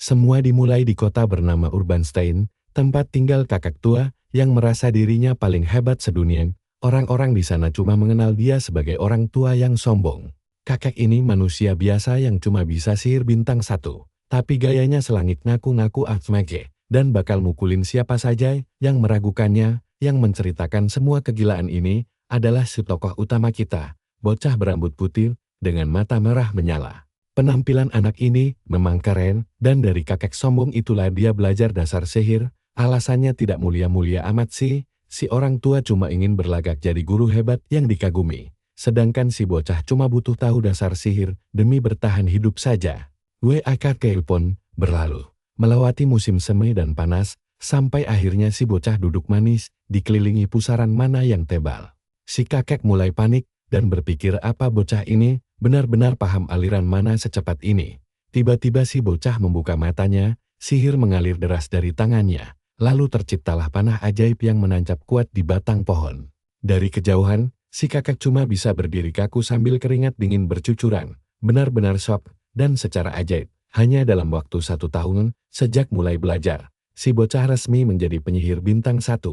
Semua dimulai di kota bernama Urbanstein, tempat tinggal kakek tua yang merasa dirinya paling hebat sedunia. Orang-orang di sana cuma mengenal dia sebagai orang tua yang sombong. Kakek ini manusia biasa yang cuma bisa sihir bintang 1, tapi gayanya selangit ngaku-ngaku Ahmege, dan bakal mukulin siapa saja yang meragukannya. Yang menceritakan semua kegilaan ini adalah si tokoh utama kita, bocah berambut putih dengan mata merah menyala. Penampilan anak ini memang keren, dan dari kakek sombong itulah dia belajar dasar sihir. Alasannya tidak mulia-mulia amat sih, si orang tua cuma ingin berlagak jadi guru hebat yang dikagumi. Sedangkan si bocah cuma butuh tahu dasar sihir demi bertahan hidup saja. WAKK pun berlalu, melewati musim semi dan panas, sampai akhirnya si bocah duduk manis, dikelilingi pusaran mana yang tebal. Si kakek mulai panik, dan berpikir apa bocah ini benar-benar paham aliran mana secepat ini. Tiba-tiba si bocah membuka matanya, sihir mengalir deras dari tangannya, lalu terciptalah panah ajaib yang menancap kuat di batang pohon. Dari kejauhan, si kakek cuma bisa berdiri kaku sambil keringat dingin bercucuran, benar-benar shock, dan secara ajaib, hanya dalam waktu 1 tahun, sejak mulai belajar, si bocah resmi menjadi penyihir bintang 1.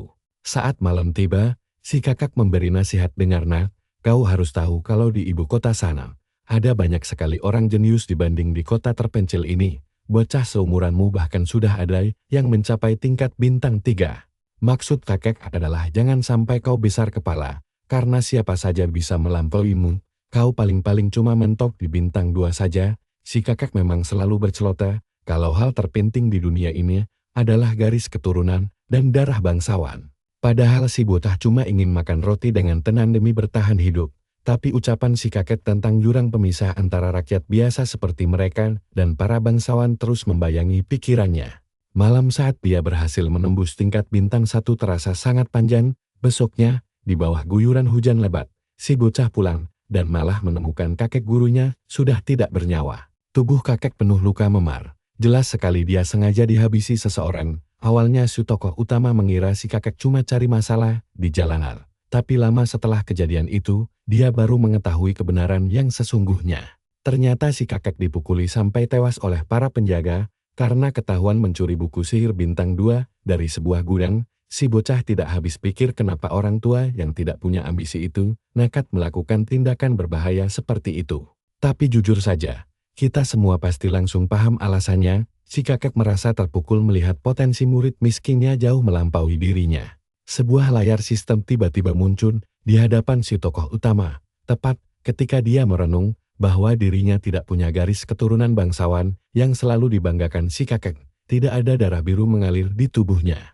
Saat malam tiba, si kakak memberi nasihat, dengar nak, kau harus tahu kalau di ibu kota sana, ada banyak sekali orang jenius dibanding di kota terpencil ini. Bocah seumuranmu bahkan sudah ada yang mencapai tingkat bintang 3. Maksud kakek adalah jangan sampai kau besar kepala, karena siapa saja bisa melampauimu. Kau paling-paling cuma mentok di bintang 2 saja. Si kakek memang selalu bercelota, kalau hal terpenting di dunia ini adalah garis keturunan dan darah bangsawan. Padahal si bocah cuma ingin makan roti dengan tenang demi bertahan hidup. Tapi ucapan si kakek tentang jurang pemisah antara rakyat biasa seperti mereka dan para bangsawan terus membayangi pikirannya. Malam saat dia berhasil menembus tingkat bintang 1 terasa sangat panjang. Besoknya, di bawah guyuran hujan lebat, si bocah pulang dan malah menemukan kakek gurunya sudah tidak bernyawa. Tubuh kakek penuh luka memar. Jelas sekali dia sengaja dihabisi seseorang. Awalnya si tokoh utama mengira si kakek cuma cari masalah di jalanan. Tapi lama setelah kejadian itu, dia baru mengetahui kebenaran yang sesungguhnya. Ternyata si kakek dipukuli sampai tewas oleh para penjaga, karena ketahuan mencuri buku sihir bintang 2 dari sebuah gudang. Si bocah tidak habis pikir kenapa orang tua yang tidak punya ambisi itu nekat melakukan tindakan berbahaya seperti itu. Tapi jujur saja, kita semua pasti langsung paham alasannya. Si kakek merasa terpukul melihat potensi murid miskinnya jauh melampaui dirinya. Sebuah layar sistem tiba-tiba muncul di hadapan si tokoh utama, tepat ketika dia merenung bahwa dirinya tidak punya garis keturunan bangsawan yang selalu dibanggakan si kakek. Tidak ada darah biru mengalir di tubuhnya.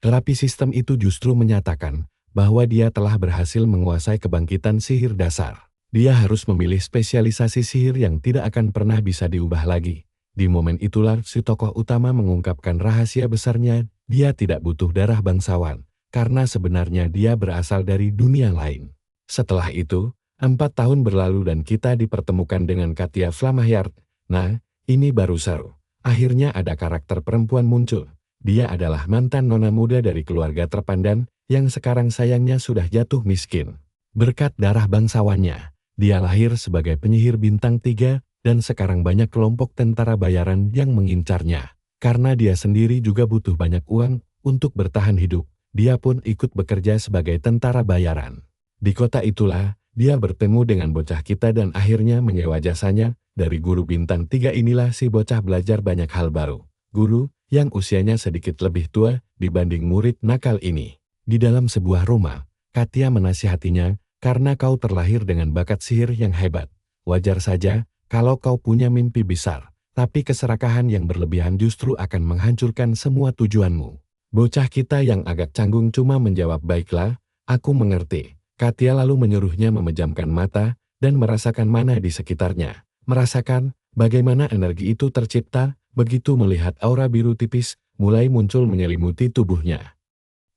Terapi sistem itu justru menyatakan bahwa dia telah berhasil menguasai kebangkitan sihir dasar. Dia harus memilih spesialisasi sihir yang tidak akan pernah bisa diubah lagi. Di momen itulah si tokoh utama mengungkapkan rahasia besarnya. Dia tidak butuh darah bangsawan, karena sebenarnya dia berasal dari dunia lain. Setelah itu, 4 tahun berlalu dan kita dipertemukan dengan Katia Flammahyard. Nah, ini baru seru. Akhirnya ada karakter perempuan muncul. Dia adalah mantan nona muda dari keluarga terpandang, yang sekarang sayangnya sudah jatuh miskin. Berkat darah bangsawannya, dia lahir sebagai penyihir bintang 3, dan sekarang banyak kelompok tentara bayaran yang mengincarnya. Karena dia sendiri juga butuh banyak uang untuk bertahan hidup, dia pun ikut bekerja sebagai tentara bayaran. Di kota itulah, dia bertemu dengan bocah kita dan akhirnya menyewa jasanya. Dari guru bintang 3 inilah si bocah belajar banyak hal baru. Guru yang usianya sedikit lebih tua dibanding murid nakal ini. Di dalam sebuah rumah, Katia menasihatinya, karena kau terlahir dengan bakat sihir yang hebat. Wajar saja kalau kau punya mimpi besar, tapi keserakahan yang berlebihan justru akan menghancurkan semua tujuanmu. Bocah kita yang agak canggung cuma menjawab, baiklah, aku mengerti. Katia lalu menyuruhnya memejamkan mata dan merasakan mana di sekitarnya. Merasakan bagaimana energi itu tercipta. Begitu melihat aura biru tipis mulai muncul menyelimuti tubuhnya.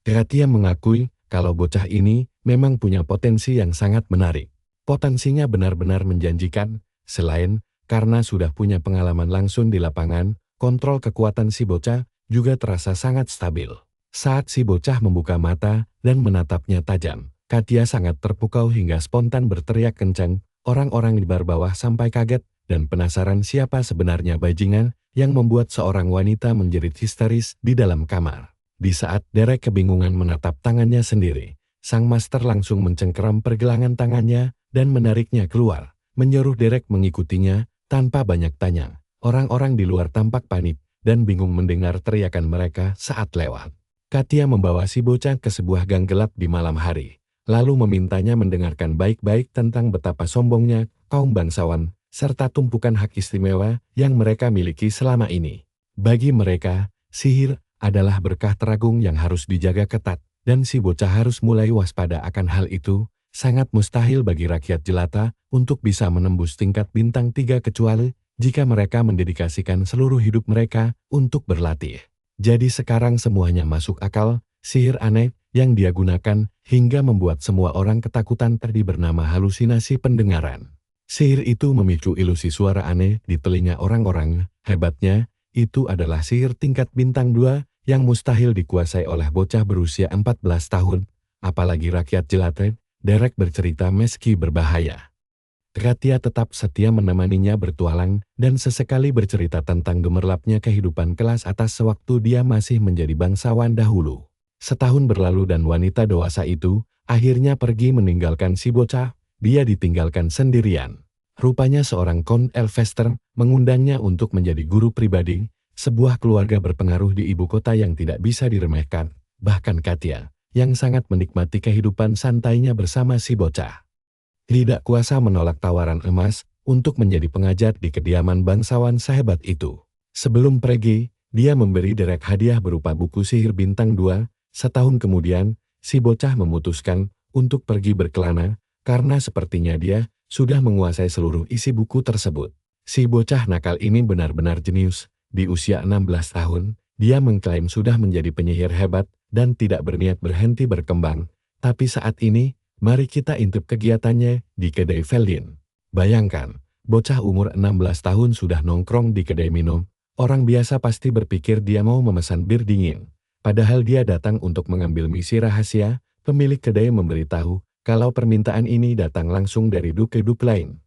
Katia mengakui kalau bocah ini memang punya potensi yang sangat menarik. Potensinya benar-benar menjanjikan. Selain karena sudah punya pengalaman langsung di lapangan, kontrol kekuatan si bocah juga terasa sangat stabil. Saat si bocah membuka mata dan menatapnya tajam, Katia sangat terpukau hingga spontan berteriak kencang. Orang-orang di bar bawah sampai kaget dan penasaran siapa sebenarnya bajingan yang membuat seorang wanita menjerit histeris di dalam kamar. Di saat Derek kebingungan menatap tangannya sendiri, sang master langsung mencengkeram pergelangan tangannya dan menariknya keluar, menyuruh Derek mengikutinya tanpa banyak tanya. Orang-orang di luar tampak panik dan bingung mendengar teriakan mereka saat lewat. Katia membawa si bocah ke sebuah gang gelap di malam hari, lalu memintanya mendengarkan baik-baik tentang betapa sombongnya kaum bangsawan serta tumpukan hak istimewa yang mereka miliki selama ini. Bagi mereka, sihir adalah berkah teragung yang harus dijaga ketat, dan si bocah harus mulai waspada akan hal itu. Sangat mustahil bagi rakyat jelata untuk bisa menembus tingkat bintang 3 kecuali jika mereka mendedikasikan seluruh hidup mereka untuk berlatih. Jadi sekarang semuanya masuk akal, sihir aneh yang dia gunakan hingga membuat semua orang ketakutan tadi bernama halusinasi pendengaran. Sihir itu memicu ilusi suara aneh di telinga orang-orang. Hebatnya, itu adalah sihir tingkat bintang 2 yang mustahil dikuasai oleh bocah berusia 14 tahun, apalagi rakyat jelata. Derek bercerita meski berbahaya. Katia tetap setia menemaninya bertualang dan sesekali bercerita tentang gemerlapnya kehidupan kelas atas sewaktu dia masih menjadi bangsawan dahulu. Setahun berlalu dan wanita dewasa itu akhirnya pergi meninggalkan si bocah. Dia ditinggalkan sendirian. Rupanya seorang Count Elvester mengundangnya untuk menjadi guru pribadi, sebuah keluarga berpengaruh di ibu kota yang tidak bisa diremehkan. Bahkan Katia, yang sangat menikmati kehidupan santainya bersama si bocah, tidak kuasa menolak tawaran emas untuk menjadi pengajar di kediaman bangsawan sehebat itu. Sebelum pergi, dia memberi Derek hadiah berupa buku sihir bintang 2. Setahun kemudian, si bocah memutuskan untuk pergi berkelana, karena sepertinya dia sudah menguasai seluruh isi buku tersebut. Si bocah nakal ini benar-benar jenius. Di usia 16 tahun, dia mengklaim sudah menjadi penyihir hebat dan tidak berniat berhenti berkembang. Tapi saat ini, mari kita intip kegiatannya di kedai Veldin. Bayangkan, bocah umur 16 tahun sudah nongkrong di kedai minum. Orang biasa pasti berpikir dia mau memesan bir dingin. Padahal dia datang untuk mengambil misi rahasia. Pemilik kedai memberitahu kalau permintaan ini datang langsung dari Duke Duplein,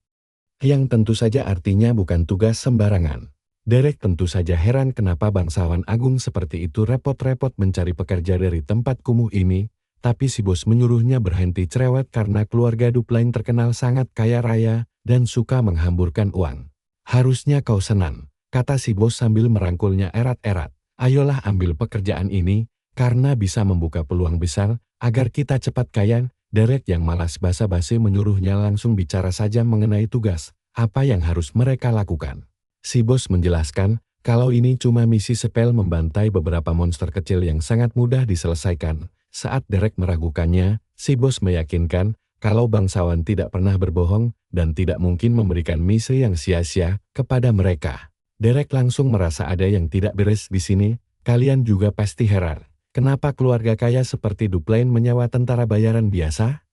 yang tentu saja artinya bukan tugas sembarangan. Derek tentu saja heran kenapa bangsawan agung seperti itu repot-repot mencari pekerja dari tempat kumuh ini, tapi si bos menyuruhnya berhenti cerewet karena keluarga Duplein terkenal sangat kaya raya dan suka menghamburkan uang. Harusnya kau senang, kata si bos sambil merangkulnya erat-erat. Ayolah ambil pekerjaan ini, karena bisa membuka peluang besar agar kita cepat kaya. Derek yang malas basa-basi menyuruhnya langsung bicara saja mengenai tugas, apa yang harus mereka lakukan. Si bos menjelaskan, kalau ini cuma misi sepele membantai beberapa monster kecil yang sangat mudah diselesaikan. Saat Derek meragukannya, si bos meyakinkan kalau bangsawan tidak pernah berbohong dan tidak mungkin memberikan misi yang sia-sia kepada mereka. Derek langsung merasa ada yang tidak beres di sini. Kalian juga pasti heran. Kenapa keluarga kaya seperti Duplein menyewa tentara bayaran biasa?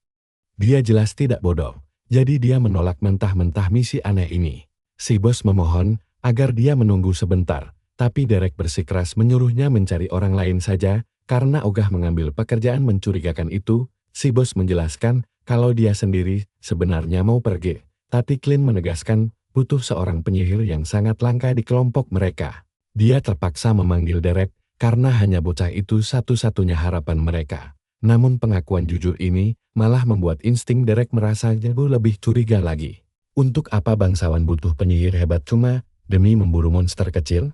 Dia jelas tidak bodoh, jadi dia menolak mentah-mentah misi aneh ini. Si bos memohon agar dia menunggu sebentar, tapi Derek bersikeras menyuruhnya mencari orang lain saja, karena ogah mengambil pekerjaan mencurigakan itu. Si bos menjelaskan kalau dia sendiri sebenarnya mau pergi, tapi Clint menegaskan butuh seorang penyihir yang sangat langka di kelompok mereka. Dia terpaksa memanggil Derek, karena hanya bocah itu satu-satunya harapan mereka. Namun pengakuan jujur ini malah membuat insting Derek merasa jauh lebih curiga lagi. Untuk apa bangsawan butuh penyihir hebat cuma demi memburu monster kecil?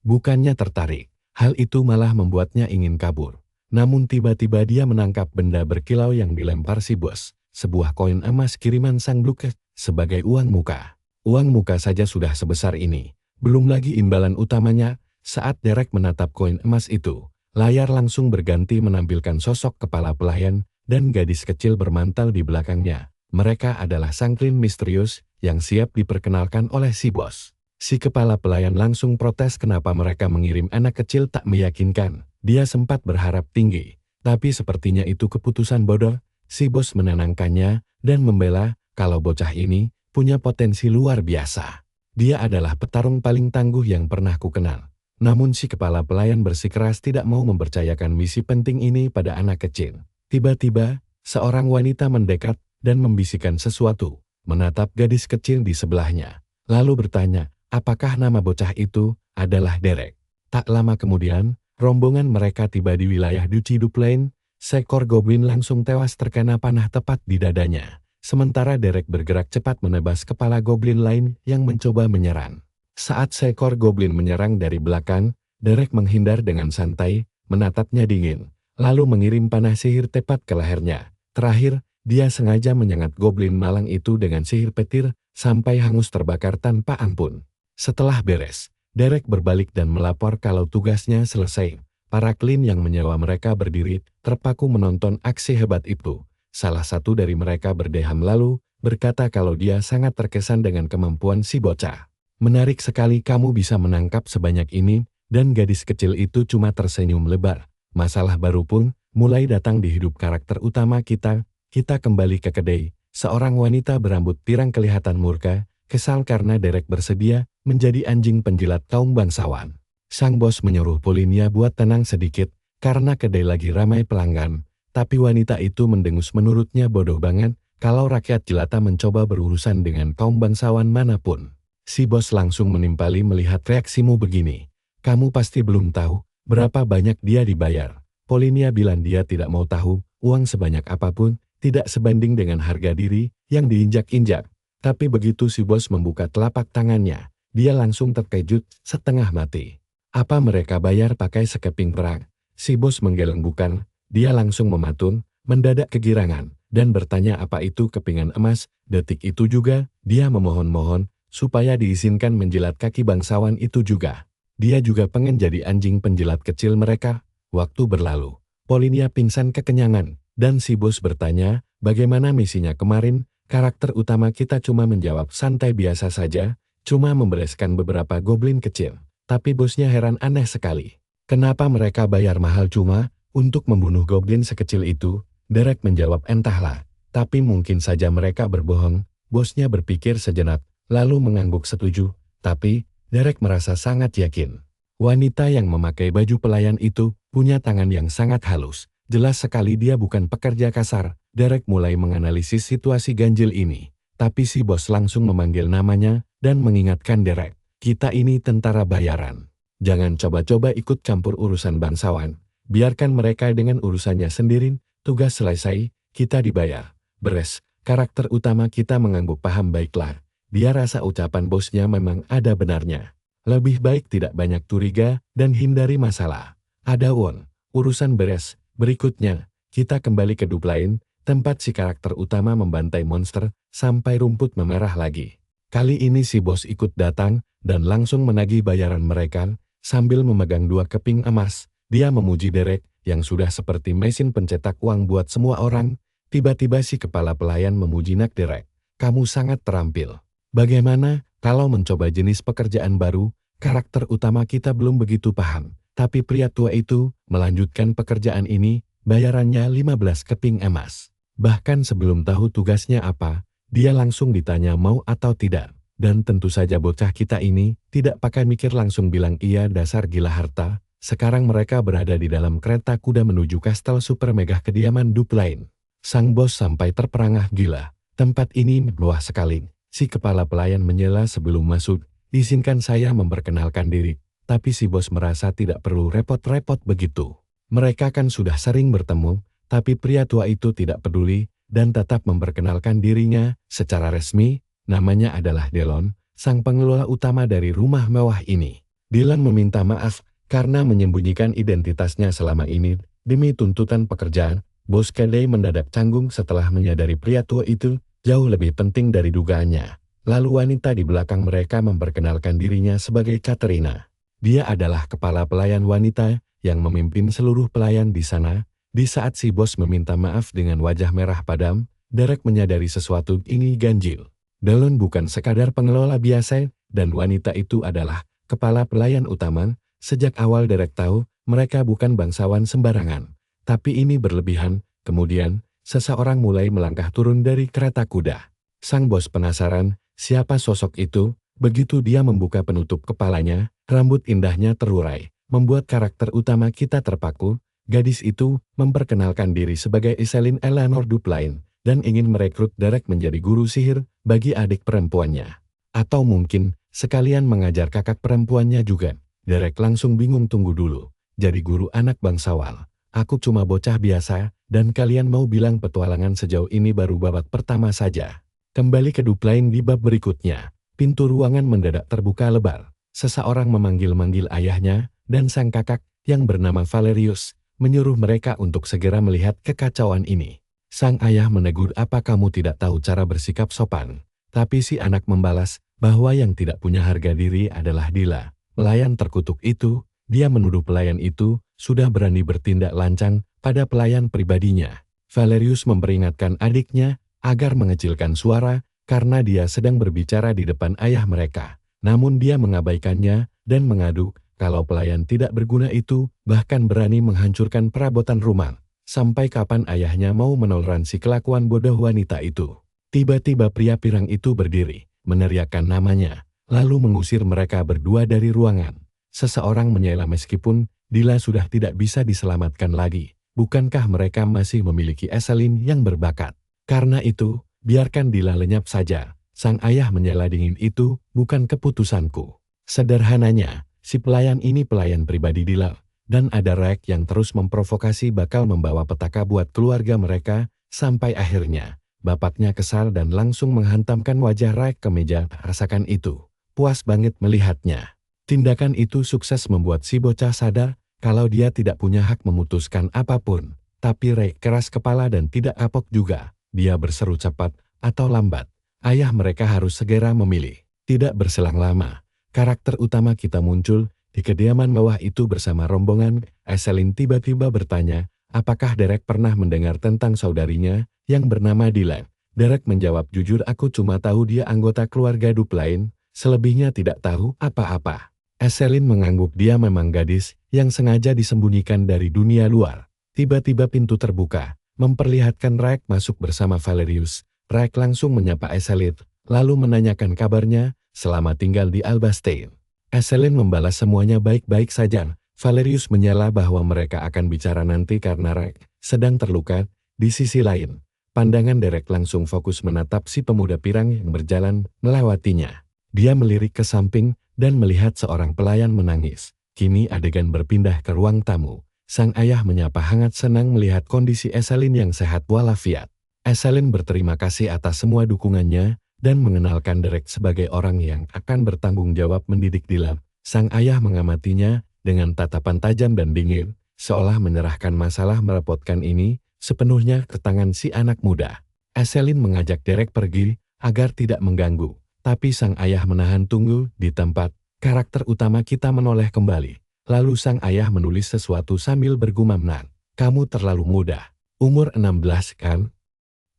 Bukannya tertarik, hal itu malah membuatnya ingin kabur. Namun tiba-tiba dia menangkap benda berkilau yang dilempar si bos, sebuah koin emas kiriman sang Duke sebagai uang muka. Uang muka saja sudah sebesar ini, belum lagi imbalan utamanya. Saat Derek menatap koin emas itu, layar langsung berganti menampilkan sosok kepala pelayan dan gadis kecil bermantal di belakangnya. Mereka adalah sang Clint misterius yang siap diperkenalkan oleh si bos. Si kepala pelayan langsung protes kenapa mereka mengirim anak kecil tak meyakinkan. Dia sempat berharap tinggi, tapi sepertinya itu keputusan bodoh. Si bos menenangkannya dan membela kalau bocah ini punya potensi luar biasa. Dia adalah petarung paling tangguh yang pernah kukenal. Namun si kepala pelayan bersikeras tidak mau mempercayakan misi penting ini pada anak kecil. Tiba-tiba, seorang wanita mendekat dan membisikkan sesuatu, menatap gadis kecil di sebelahnya. lalu bertanya, apakah nama bocah itu adalah Derek. Tak lama kemudian, rombongan mereka tiba di wilayah Duchy Duplain. Seekor goblin langsung tewas terkena panah tepat di dadanya. Sementara Derek bergerak cepat menebas kepala goblin lain yang mencoba menyerang. Saat seekor goblin menyerang dari belakang, Derek menghindar dengan santai, menatapnya dingin, lalu mengirim panah sihir tepat ke lehernya. Terakhir, dia sengaja menyengat goblin malang itu dengan sihir petir, sampai hangus terbakar tanpa ampun. Setelah beres, Derek berbalik dan melapor kalau tugasnya selesai. Para klien yang menyewa mereka berdiri, terpaku menonton aksi hebat itu. Salah satu dari mereka berdeham lalu, berkata kalau dia sangat terkesan dengan kemampuan si bocah. Menarik sekali kamu bisa menangkap sebanyak ini, dan gadis kecil itu cuma tersenyum lebar. Masalah baru pun mulai datang di hidup karakter utama kita. Kita kembali ke kedai. Seorang wanita berambut pirang kelihatan murka, kesal karena Derek bersedia menjadi anjing penjilat kaum bangsawan. Sang bos menyuruh Polinia buat tenang sedikit, karena kedai lagi ramai pelanggan. Tapi wanita itu mendengus menurutnya bodoh banget, kalau rakyat jelata mencoba berurusan dengan kaum bangsawan manapun. Si bos langsung menimpali melihat reaksimu begini. Kamu pasti belum tahu, berapa banyak dia dibayar. Polinia bilang dia tidak mau tahu, uang sebanyak apapun, tidak sebanding dengan harga diri yang diinjak-injak. Tapi begitu si bos membuka telapak tangannya, dia langsung terkejut, setengah mati. Apa mereka bayar pakai sekeping perak? Si bos menggeleng bukan, dia langsung mematun, mendadak kegirangan, dan bertanya apa itu kepingan emas. Detik itu juga, dia memohon-mohon, supaya diizinkan menjilat kaki bangsawan itu juga. Dia juga pengen jadi anjing penjilat kecil mereka. Waktu berlalu, Polinia pingsan kekenyangan, dan si bos bertanya, bagaimana misinya kemarin? Karakter utama kita cuma menjawab santai biasa saja, cuma membereskan beberapa goblin kecil. Tapi bosnya heran aneh sekali. Kenapa mereka bayar mahal cuma untuk membunuh goblin sekecil itu? Derek menjawab entahlah, tapi mungkin saja mereka berbohong. Bosnya berpikir sejenak, lalu mengangguk setuju. Tapi, Derek merasa sangat yakin. Wanita yang memakai baju pelayan itu punya tangan yang sangat halus. Jelas sekali dia bukan pekerja kasar. Derek mulai menganalisis situasi ganjil ini. Tapi si bos langsung memanggil namanya dan mengingatkan Derek. Kita ini tentara bayaran. Jangan coba-coba ikut campur urusan bangsawan. Biarkan mereka dengan urusannya sendiri. Tugas selesai, kita dibayar. Beres, karakter utama kita mengangguk paham baiklah. Dia rasa ucapan bosnya memang ada benarnya. Lebih baik tidak banyak curiga dan hindari masalah. Ada won, urusan beres. Berikutnya, kita kembali ke Duplain, tempat si karakter utama membantai monster sampai rumput memerah lagi. Kali ini si bos ikut datang dan langsung menagih bayaran mereka sambil memegang 2 keping emas. Dia memuji Derek yang sudah seperti mesin pencetak uang buat semua orang. Tiba-tiba si kepala pelayan memuji Nak Derek. Kamu sangat terampil. Bagaimana kalau mencoba jenis pekerjaan baru? Karakter utama kita belum begitu paham. Tapi pria tua itu melanjutkan pekerjaan ini, bayarannya 15 keping emas. Bahkan sebelum tahu tugasnya apa, dia langsung ditanya mau atau tidak. Dan tentu saja bocah kita ini tidak pakai mikir langsung bilang iya dasar gila harta. Sekarang mereka berada di dalam kereta kuda menuju kastel super megah kediaman Duplain. Sang bos sampai terperangah gila. Tempat ini mewah sekali. Si kepala pelayan menyela sebelum masuk. Izinkan saya memperkenalkan diri. Tapi si bos merasa tidak perlu repot-repot begitu. Mereka kan sudah sering bertemu. Tapi pria tua itu tidak peduli dan tetap memperkenalkan dirinya secara resmi. Namanya adalah Delon, sang pengelola utama dari rumah mewah ini. Dylan meminta maaf karena menyembunyikan identitasnya selama ini demi tuntutan pekerjaan. Bos kedai mendadak canggung setelah menyadari pria tua itu jauh lebih penting dari dugaannya. Lalu wanita di belakang mereka memperkenalkan dirinya sebagai Katerina. Dia adalah kepala pelayan wanita yang memimpin seluruh pelayan di sana. Di saat si bos meminta maaf dengan wajah merah padam, Derek menyadari sesuatu ini ganjil. Delon bukan sekadar pengelola biasa, dan wanita itu adalah kepala pelayan utama. Sejak awal Derek tahu mereka bukan bangsawan sembarangan. Tapi ini berlebihan. Kemudian, seseorang mulai melangkah turun dari kereta kuda. Sang bos penasaran, siapa sosok itu? Begitu dia membuka penutup kepalanya, rambut indahnya terurai, membuat karakter utama kita terpaku. Gadis itu memperkenalkan diri sebagai Iselin Eleanor Duplain dan ingin merekrut Derek menjadi guru sihir bagi adik perempuannya. Atau mungkin sekalian mengajar kakak perempuannya juga. Derek langsung bingung. Tunggu dulu. Jadi guru anak bangsawan. Aku cuma bocah biasa, dan kalian mau bilang petualangan sejauh ini baru babak pertama saja. Kembali ke Dupline di bab berikutnya. Pintu ruangan mendadak terbuka lebar. Seseorang memanggil-manggil ayahnya, dan sang kakak, yang bernama Valerius, menyuruh mereka untuk segera melihat kekacauan ini. Sang ayah menegur, apa kamu tidak tahu cara bersikap sopan? Tapi si anak membalas, bahwa yang tidak punya harga diri adalah Dila. Pelayan terkutuk itu, dia menuduh pelayan itu, sudah berani bertindak lancang pada pelayan pribadinya. Valerius memperingatkan adiknya, agar mengecilkan suara, karena dia sedang berbicara di depan ayah mereka. Namun dia mengabaikannya, dan mengadu, kalau pelayan tidak berguna itu, bahkan berani menghancurkan perabotan rumah. Sampai kapan ayahnya mau menoleransi kelakuan bodoh wanita itu? Tiba-tiba pria pirang itu berdiri, meneriakkan namanya, lalu mengusir mereka berdua dari ruangan. Seseorang menyela, meskipun Dila sudah tidak bisa diselamatkan lagi. Bukankah mereka masih memiliki Eselin yang berbakat? Karena itu, biarkan Dila lenyap saja. Sang ayah menyela dingin, itu bukan keputusanku. Sederhananya, si pelayan ini pelayan pribadi Dila, dan ada Raek yang terus memprovokasi bakal membawa petaka buat keluarga mereka, sampai akhirnya, bapaknya kesal dan langsung menghantamkan wajah Raek ke meja. Rasakan itu. Puas banget melihatnya. Tindakan itu sukses membuat si bocah sadar, kalau dia tidak punya hak memutuskan apapun. Tapi Raek keras kepala dan tidak kapok juga. Dia berseru, cepat atau lambat, ayah mereka harus segera memilih. Tidak berselang lama, karakter utama kita muncul di kediaman bawah itu bersama rombongan. Eselin tiba-tiba bertanya, apakah Derek pernah mendengar tentang saudarinya yang bernama Dylan? Derek menjawab, jujur aku cuma tahu dia anggota keluarga Dupline, selebihnya tidak tahu apa-apa. Eselin mengangguk, dia memang gadis yang sengaja disembunyikan dari dunia luar. Tiba-tiba pintu terbuka, memperlihatkan Raek masuk bersama Valerius. Raek langsung menyapa Eselin, lalu menanyakan kabarnya, selama tinggal di Albastein. Eselin membalas semuanya baik-baik saja. Valerius menyela bahwa mereka akan bicara nanti karena Raek sedang terluka. Di sisi lain, pandangan Derek langsung fokus menatap si pemuda pirang yang berjalan melewatinya. Dia melirik ke samping dan melihat seorang pelayan menangis. Kini adegan berpindah ke ruang tamu. Sang ayah menyapa hangat, senang melihat kondisi Eselin yang sehat walafiat. Eselin berterima kasih atas semua dukungannya, dan mengenalkan Derek sebagai orang yang akan bertanggung jawab mendidik Dylan. Sang ayah mengamatinya dengan tatapan tajam dan dingin, seolah menyerahkan masalah merepotkan ini sepenuhnya ke tangan si anak muda. Eselin mengajak Derek pergi agar tidak mengganggu, tapi sang ayah menahan. Tunggu di tempat. Karakter utama kita menoleh kembali. Lalu sang ayah menulis sesuatu sambil bergumam, "Nan, kamu terlalu muda. Umur 16 kan?"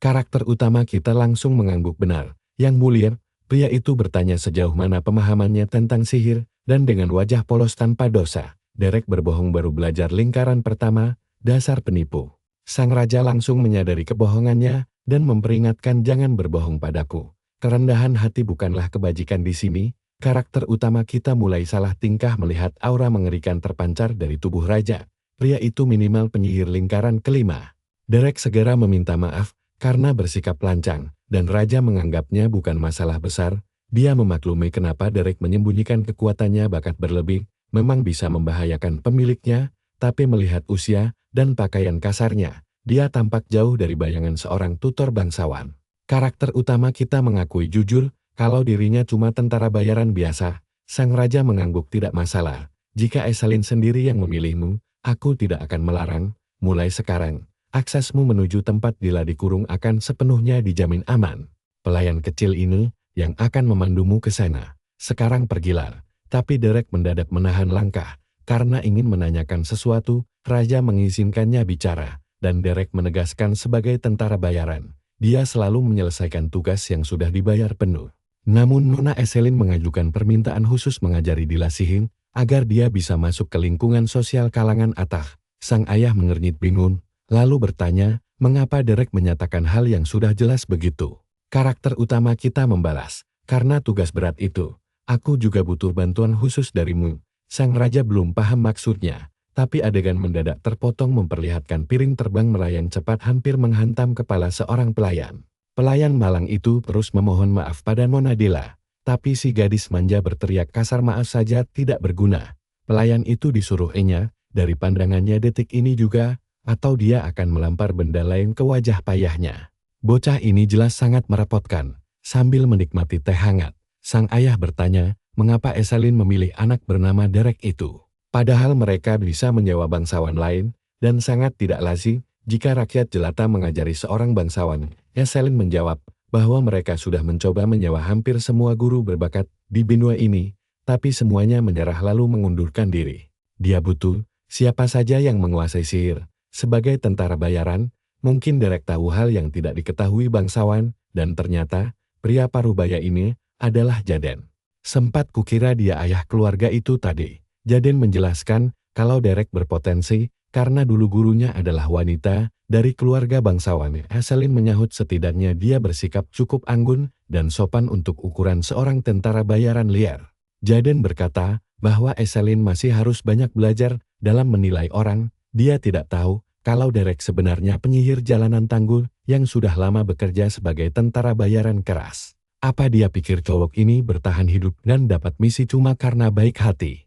Karakter utama kita langsung mengangguk, benar. Yang mulia, pria itu bertanya sejauh mana pemahamannya tentang sihir, dan dengan wajah polos tanpa dosa, Derek berbohong baru belajar lingkaran pertama, dasar penipu. Sang raja langsung menyadari kebohongannya, dan memperingatkan jangan berbohong padaku. Kerendahan hati bukanlah kebajikan di sini. Karakter utama kita mulai salah tingkah melihat aura mengerikan terpancar dari tubuh raja. Pria itu minimal penyihir lingkaran kelima. Derek segera meminta maaf, karena bersikap lancang, dan raja menganggapnya bukan masalah besar. Dia memaklumi kenapa Derek menyembunyikan kekuatannya. Bakat berlebih memang bisa membahayakan pemiliknya, tapi melihat usia dan pakaian kasarnya, dia tampak jauh dari bayangan seorang tutor bangsawan. Karakter utama kita mengakui jujur, kalau dirinya cuma tentara bayaran biasa. Sang raja mengangguk, tidak masalah. Jika Eselin sendiri yang memilihmu, aku tidak akan melarang. Mulai sekarang, aksesmu menuju tempat Dila dikurung akan sepenuhnya dijamin aman. Pelayan kecil ini yang akan memandumu ke sana. Sekarang pergilah. Tapi Derek mendadak menahan langkah, karena ingin menanyakan sesuatu. Raja mengizinkannya bicara, dan Derek menegaskan sebagai tentara bayaran, dia selalu menyelesaikan tugas yang sudah dibayar penuh. Namun Nona Eselin mengajukan permintaan khusus mengajari Dila sihir, agar dia bisa masuk ke lingkungan sosial kalangan atas. Sang ayah mengernyit bingung, lalu bertanya, mengapa Derek menyatakan hal yang sudah jelas begitu? Karakter utama kita membalas, karena tugas berat itu, aku juga butuh bantuan khusus darimu. Sang raja belum paham maksudnya, tapi adegan mendadak terpotong memperlihatkan piring terbang melayang cepat hampir menghantam kepala seorang pelayan. Pelayan malang itu terus memohon maaf pada Nona Dila. Tapi si gadis manja berteriak kasar maaf saja tidak berguna. Pelayan itu disuruh Enya, dari pandangannya detik ini juga, atau dia akan melempar benda lain ke wajah payahnya. Bocah ini jelas sangat merepotkan. Sambil menikmati teh hangat, sang ayah bertanya, mengapa Eselin memilih anak bernama Derek itu. Padahal mereka bisa menyewa bangsawan lain, dan sangat tidak lazim jika rakyat jelata mengajari seorang bangsawan. Eselin menjawab bahwa mereka sudah mencoba menyewa hampir semua guru berbakat di benua ini, tapi semuanya menyerah lalu mengundurkan diri. Dia butuh siapa saja yang menguasai sihir. Sebagai tentara bayaran, mungkin Derek tahu hal yang tidak diketahui bangsawan, dan ternyata pria parubaya ini adalah Jaden. Sempat kukira dia ayah keluarga itu tadi. Jaden menjelaskan kalau Derek berpotensi karena dulu gurunya adalah wanita dari keluarga bangsawan. Eselin menyahut setidaknya dia bersikap cukup anggun dan sopan untuk ukuran seorang tentara bayaran liar. Jaden berkata bahwa Eselin masih harus banyak belajar dalam menilai orang. Dia tidak tahu kalau Derek sebenarnya penyihir jalanan tangguh yang sudah lama bekerja sebagai tentara bayaran keras. Apa dia pikir cowok ini bertahan hidup dan dapat misi cuma karena baik hati?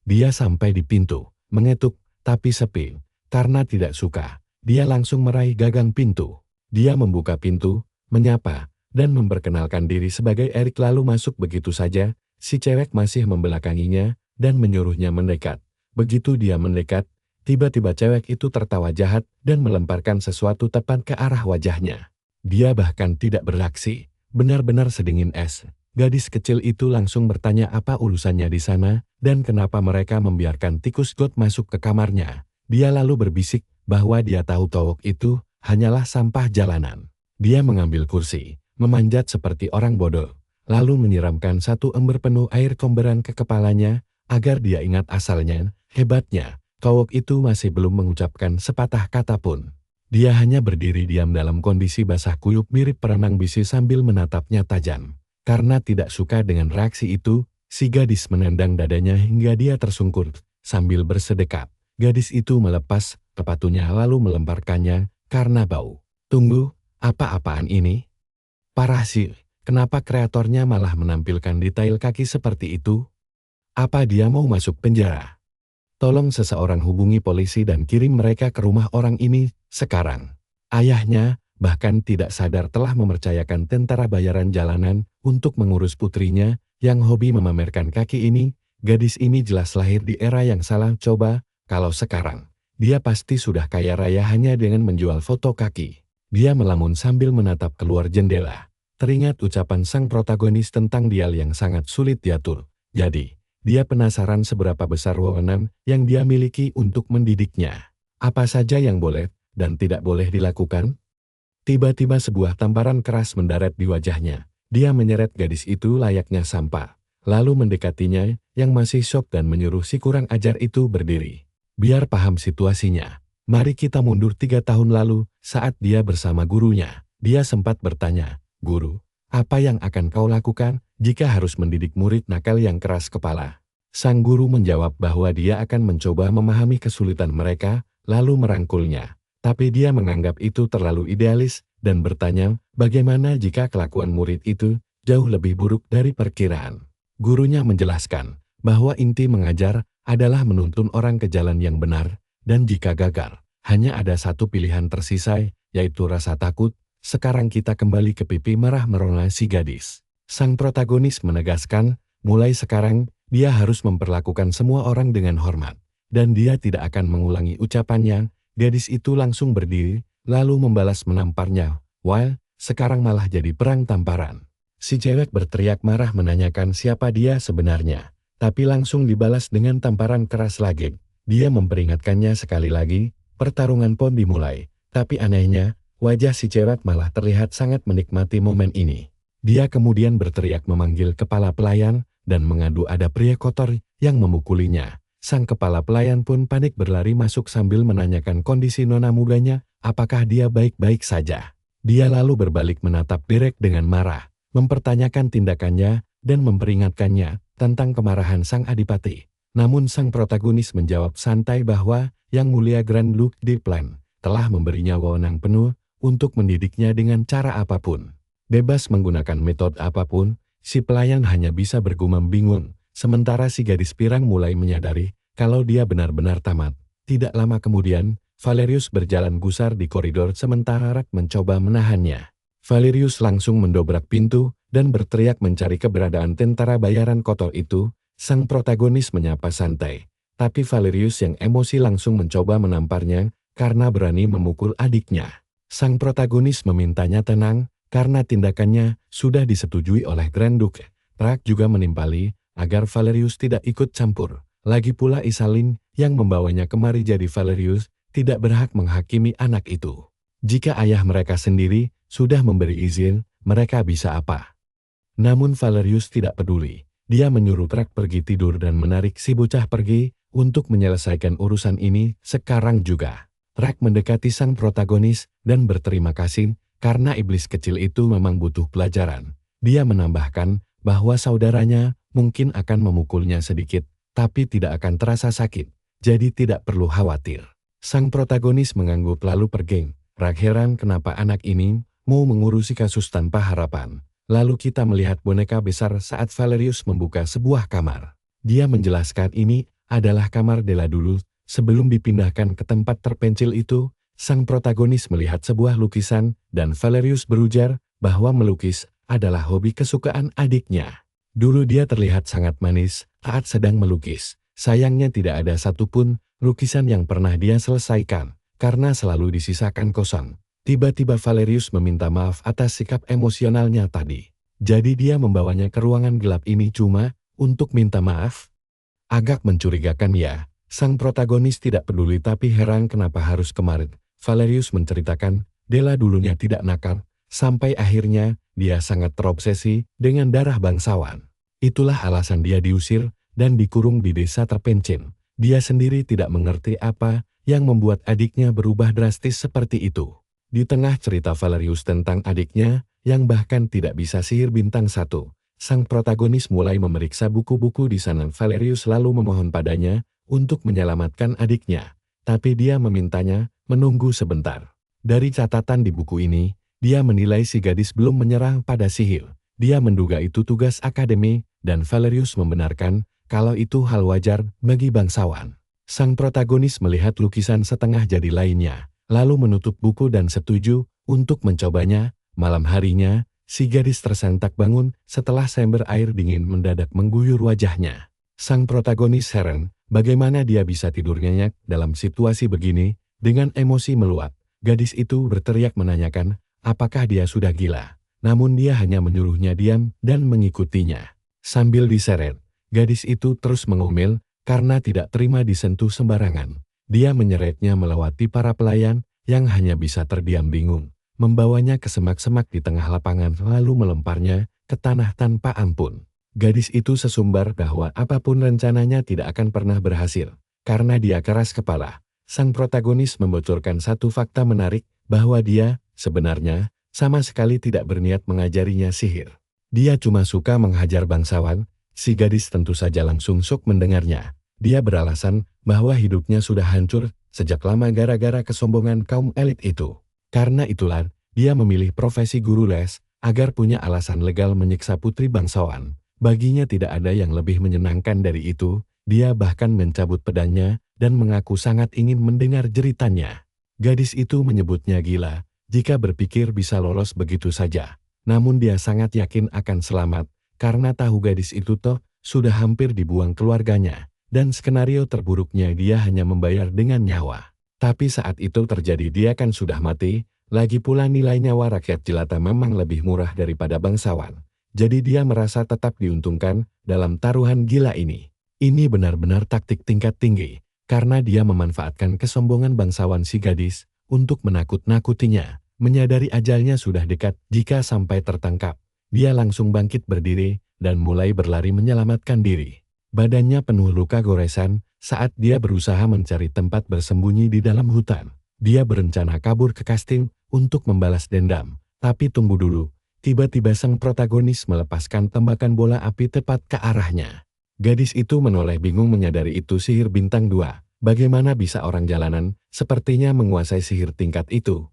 Dia sampai di pintu, mengetuk, tapi sepi. Karena tidak suka, dia langsung meraih gagang pintu. Dia membuka pintu, menyapa, dan memperkenalkan diri sebagai Erik lalu masuk begitu saja. Si cewek masih membelakanginya dan menyuruhnya mendekat. Begitu dia mendekat, tiba-tiba cewek itu tertawa jahat dan melemparkan sesuatu tepat ke arah wajahnya. Dia bahkan tidak bereaksi, benar-benar sedingin es. Gadis kecil itu langsung bertanya apa urusannya di sana dan kenapa mereka membiarkan tikus got masuk ke kamarnya. Dia lalu berbisik bahwa dia tahu cowok itu hanyalah sampah jalanan. Dia mengambil kursi, memanjat seperti orang bodoh, lalu menyiramkan satu ember penuh air komberan ke kepalanya agar dia ingat asalnya. Hebatnya, cowok itu masih belum mengucapkan sepatah kata pun. Dia hanya berdiri diam dalam kondisi basah kuyup mirip perenang bisi sambil menatapnya tajam. Karena tidak suka dengan reaksi itu, si gadis menendang dadanya hingga dia tersungkur. Sambil bersedekap, gadis itu melepas sepatunya lalu melemparkannya karena bau. Tunggu, apa-apaan ini? Parah sih, kenapa kreatornya malah menampilkan detail kaki seperti itu? Apa dia mau masuk penjara? Tolong seseorang hubungi polisi dan kirim mereka ke rumah orang ini sekarang. Ayahnya bahkan tidak sadar telah mempercayakan tentara bayaran jalanan untuk mengurus putrinya yang hobi memamerkan kaki ini. Gadis ini jelas lahir di era yang salah. Coba, kalau sekarang, dia pasti sudah kaya raya hanya dengan menjual foto kaki. Dia melamun sambil menatap keluar jendela. Teringat ucapan sang protagonis tentang dial yang sangat sulit diatur. Jadi, dia penasaran seberapa besar wewenang yang dia miliki untuk mendidiknya. Apa saja yang boleh dan tidak boleh dilakukan? Tiba-tiba sebuah tamparan keras mendarat di wajahnya. Dia menyeret gadis itu layaknya sampah, lalu mendekatinya yang masih syok dan menyuruh si kurang ajar itu berdiri. Biar paham situasinya, mari kita mundur 3 tahun lalu saat dia bersama gurunya. Dia sempat bertanya, "Guru, apa yang akan kau lakukan jika harus mendidik murid nakal yang keras kepala?" Sang guru menjawab bahwa dia akan mencoba memahami kesulitan mereka, lalu merangkulnya. Tapi dia menganggap itu terlalu idealis dan bertanya, bagaimana jika kelakuan murid itu jauh lebih buruk dari perkiraan. Gurunya menjelaskan bahwa inti mengajar adalah menuntun orang ke jalan yang benar, dan jika gagal, hanya ada satu pilihan tersisa, yaitu rasa takut. Sekarang kita kembali ke pipi merah merona si gadis. Sang protagonis menegaskan, mulai sekarang, dia harus memperlakukan semua orang dengan hormat, dan dia tidak akan mengulangi ucapannya. Gadis itu langsung berdiri, lalu membalas menamparnya. Wah, sekarang malah jadi perang tamparan. Si cewek berteriak marah menanyakan siapa dia sebenarnya, tapi langsung dibalas dengan tamparan keras lagi. Dia memperingatkannya sekali lagi, pertarungan pun dimulai. Tapi anehnya, wajah si cewek malah terlihat sangat menikmati momen ini. Dia kemudian berteriak memanggil kepala pelayan, dan mengadu ada pria kotor yang memukulinya. Sang kepala pelayan pun panik berlari masuk sambil menanyakan kondisi nona mudanya, apakah dia baik-baik saja. Dia lalu berbalik menatap Derek dengan marah, mempertanyakan tindakannya, dan memperingatkannya tentang kemarahan sang adipati. Namun sang protagonis menjawab santai bahwa Yang Mulia Grand Duke Diplan telah memberinya wewenang penuh untuk mendidiknya dengan cara apapun. Bebas menggunakan metode apapun, si pelayan hanya bisa bergumam bingung, sementara si gadis pirang mulai menyadari kalau dia benar-benar tamat. Tidak lama kemudian, Valerius berjalan gusar di koridor sementara Rak mencoba menahannya. Valerius langsung mendobrak pintu dan berteriak mencari keberadaan tentara bayaran kotor itu. Sang protagonis menyapa santai, tapi Valerius yang emosi langsung mencoba menamparnya karena berani memukul adiknya. Sang protagonis memintanya tenang karena tindakannya sudah disetujui oleh Grand Duke. Rak juga menimpali agar Valerius tidak ikut campur. Lagi pula Isalin yang membawanya kemari, jadi Valerius tidak berhak menghakimi anak itu. Jika ayah mereka sendiri sudah memberi izin, mereka bisa apa? Namun Valerius tidak peduli. Dia menyuruh Rak pergi tidur dan menarik si bocah pergi untuk menyelesaikan urusan ini sekarang juga. Rak mendekati sang protagonis dan berterima kasih karena iblis kecil itu memang butuh pelajaran. Dia menambahkan bahwa saudaranya mungkin akan memukulnya sedikit, tapi tidak akan terasa sakit, jadi tidak perlu khawatir. Sang protagonis mengangguk lalu pergi. Rak heran kenapa anak ini mau mengurusi kasus tanpa harapan. Lalu kita melihat boneka besar saat Valerius membuka sebuah kamar. Dia menjelaskan ini adalah kamar Della dulu, sebelum dipindahkan ke tempat terpencil itu. Sang protagonis melihat sebuah lukisan dan Valerius berujar bahwa melukis adalah hobi kesukaan adiknya. Dulu dia terlihat sangat manis saat sedang melukis. Sayangnya tidak ada satupun lukisan yang pernah dia selesaikan karena selalu disisakan kosong. Tiba-tiba Valerius meminta maaf atas sikap emosionalnya tadi. Jadi dia membawanya ke ruangan gelap ini cuma untuk minta maaf? Agak mencurigakan ya. Sang protagonis tidak peduli tapi heran kenapa harus kemarin. Valerius menceritakan, Della dulunya tidak nakal, sampai akhirnya dia sangat terobsesi dengan darah bangsawan. Itulah alasan dia diusir dan dikurung di desa terpencil. Dia sendiri tidak mengerti apa yang membuat adiknya berubah drastis seperti itu. Di tengah cerita Valerius tentang adiknya, yang bahkan tidak bisa sihir bintang 1, sang protagonis mulai memeriksa buku-buku di sana. Valerius lalu memohon padanya untuk menyelamatkan adiknya, tapi dia memintanya menunggu sebentar. Dari catatan di buku ini, dia menilai si gadis belum menyerah pada sihir. Dia menduga itu tugas akademi, dan Valerius membenarkan kalau itu hal wajar bagi bangsawan. Sang protagonis melihat lukisan setengah jadi lainnya, lalu menutup buku dan setuju untuk mencobanya. Malam harinya, si gadis tersentak bangun setelah sember air dingin mendadak mengguyur wajahnya. Sang protagonis heran, bagaimana dia bisa tidur nyenyak dalam situasi begini. Dengan emosi meluap, gadis itu berteriak menanyakan apakah dia sudah gila. Namun dia hanya menyuruhnya diam dan mengikutinya. Sambil diseret, gadis itu terus mengomel karena tidak terima disentuh sembarangan. Dia menyeretnya melewati para pelayan yang hanya bisa terdiam bingung, membawanya ke semak-semak di tengah lapangan lalu melemparnya ke tanah tanpa ampun. Gadis itu sesumbar bahwa apapun rencananya tidak akan pernah berhasil, karena dia keras kepala. Sang protagonis membocorkan satu fakta menarik, bahwa dia, sebenarnya, sama sekali tidak berniat mengajarinya sihir. Dia cuma suka menghajar bangsawan. Si gadis tentu saja langsung syok mendengarnya. Dia beralasan bahwa hidupnya sudah hancur sejak lama gara-gara kesombongan kaum elit itu. Karena itulah, dia memilih profesi guru les, agar punya alasan legal menyiksa putri bangsawan. Baginya tidak ada yang lebih menyenangkan dari itu. Dia bahkan mencabut pedangnya, dan mengaku sangat ingin mendengar jeritannya. Gadis itu menyebutnya gila, jika berpikir bisa lolos begitu saja. Namun dia sangat yakin akan selamat, karena tahu gadis itu toh sudah hampir dibuang keluarganya. Dan skenario terburuknya dia hanya membayar dengan nyawa. Tapi saat itu terjadi dia kan sudah mati, lagi pula nilai nyawa rakyat jelata memang lebih murah daripada bangsawan. Jadi dia merasa tetap diuntungkan dalam taruhan gila ini. Ini benar-benar taktik tingkat tinggi, karena dia memanfaatkan kesombongan bangsawan si gadis untuk menakut-nakutinya. Menyadari ajalnya sudah dekat jika sampai tertangkap, dia langsung bangkit berdiri dan mulai berlari menyelamatkan diri. Badannya penuh luka goresan saat dia berusaha mencari tempat bersembunyi di dalam hutan. Dia berencana kabur ke kastil untuk membalas dendam. Tapi tunggu dulu, tiba-tiba sang protagonis melepaskan tembakan bola api tepat ke arahnya. Gadis itu menoleh bingung menyadari itu sihir bintang 2. Bagaimana bisa orang jalanan sepertinya menguasai sihir tingkat itu?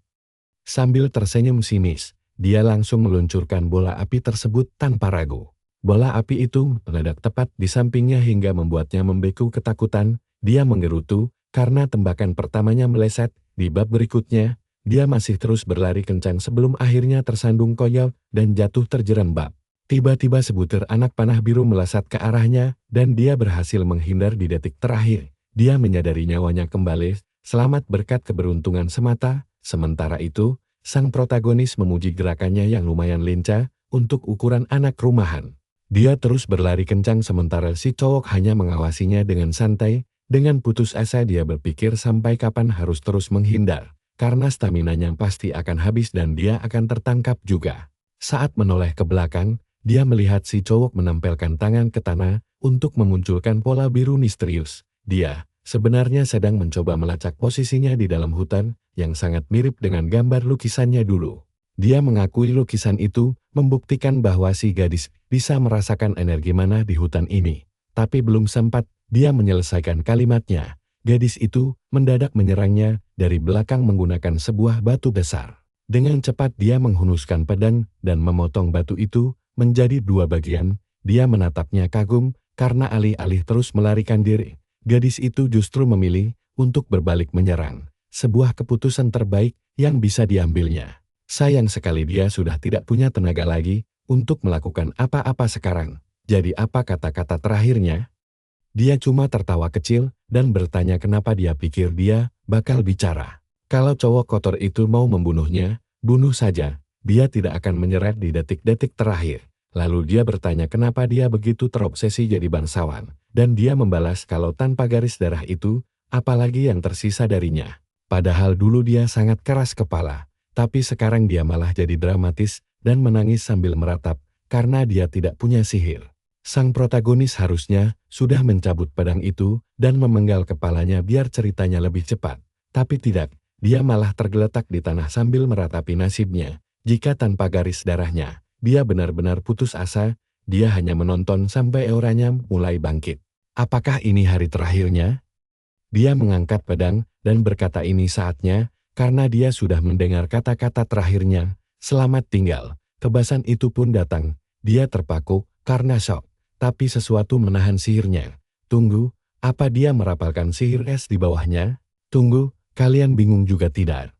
Sambil tersenyum sinis, dia langsung meluncurkan bola api tersebut tanpa ragu. Bola api itu meledak tepat di sampingnya hingga membuatnya membeku ketakutan. Dia menggerutu karena tembakan pertamanya meleset. Di bab berikutnya, dia masih terus berlari kencang sebelum akhirnya tersandung koyok dan jatuh terjerembab. Tiba-tiba sebutir anak panah biru melesat ke arahnya dan dia berhasil menghindar di detik terakhir. Dia menyadari nyawanya kembali, selamat berkat keberuntungan semata. Sementara itu, sang protagonis memuji gerakannya yang lumayan lincah untuk ukuran anak rumahan. Dia terus berlari kencang sementara si cowok hanya mengawasinya dengan santai. Dengan putus asa dia berpikir sampai kapan harus terus menghindar, karena staminanya pasti akan habis dan dia akan tertangkap juga. Saat menoleh ke belakang, dia melihat si cowok menempelkan tangan ke tanah untuk memunculkan pola biru misterius. Dia sebenarnya sedang mencoba melacak posisinya di dalam hutan yang sangat mirip dengan gambar lukisannya dulu. Dia mengakui lukisan itu membuktikan bahwa si gadis bisa merasakan energi mana di hutan ini. Tapi belum sempat dia menyelesaikan kalimatnya, gadis itu mendadak menyerangnya dari belakang menggunakan sebuah batu besar. Dengan cepat dia menghunuskan pedang dan memotong batu itu menjadi dua bagian. Dia menatapnya kagum karena alih-alih terus melarikan diri, gadis itu justru memilih untuk berbalik menyerang. Sebuah keputusan terbaik yang bisa diambilnya. Sayang sekali dia sudah tidak punya tenaga lagi untuk melakukan apa-apa sekarang. Jadi apa kata-kata terakhirnya? Dia cuma tertawa kecil dan bertanya kenapa dia pikir dia bakal bicara. Kalau cowok kotor itu mau membunuhnya, bunuh saja. Dia tidak akan menyerah di detik-detik terakhir. Lalu dia bertanya kenapa dia begitu terobsesi jadi bangsawan. Dan dia membalas kalau tanpa garis darah itu, apalagi yang tersisa darinya. Padahal dulu dia sangat keras kepala. Tapi sekarang dia malah jadi dramatis dan menangis sambil meratap karena dia tidak punya sihir. Sang protagonis harusnya sudah mencabut pedang itu dan memenggal kepalanya biar ceritanya lebih cepat. Tapi tidak, dia malah tergeletak di tanah sambil meratapi nasibnya. Jika tanpa garis darahnya, dia benar-benar putus asa, dia hanya menonton sampai auranya mulai bangkit. Apakah ini hari terakhirnya? Dia mengangkat pedang dan berkata ini saatnya, karena dia sudah mendengar kata-kata terakhirnya, selamat tinggal. Kebasan itu pun datang, dia terpaku karena shock. Tapi sesuatu menahan sihirnya. Tunggu, apa dia merapalkan sihir es di bawahnya? Tunggu, kalian bingung juga tidak?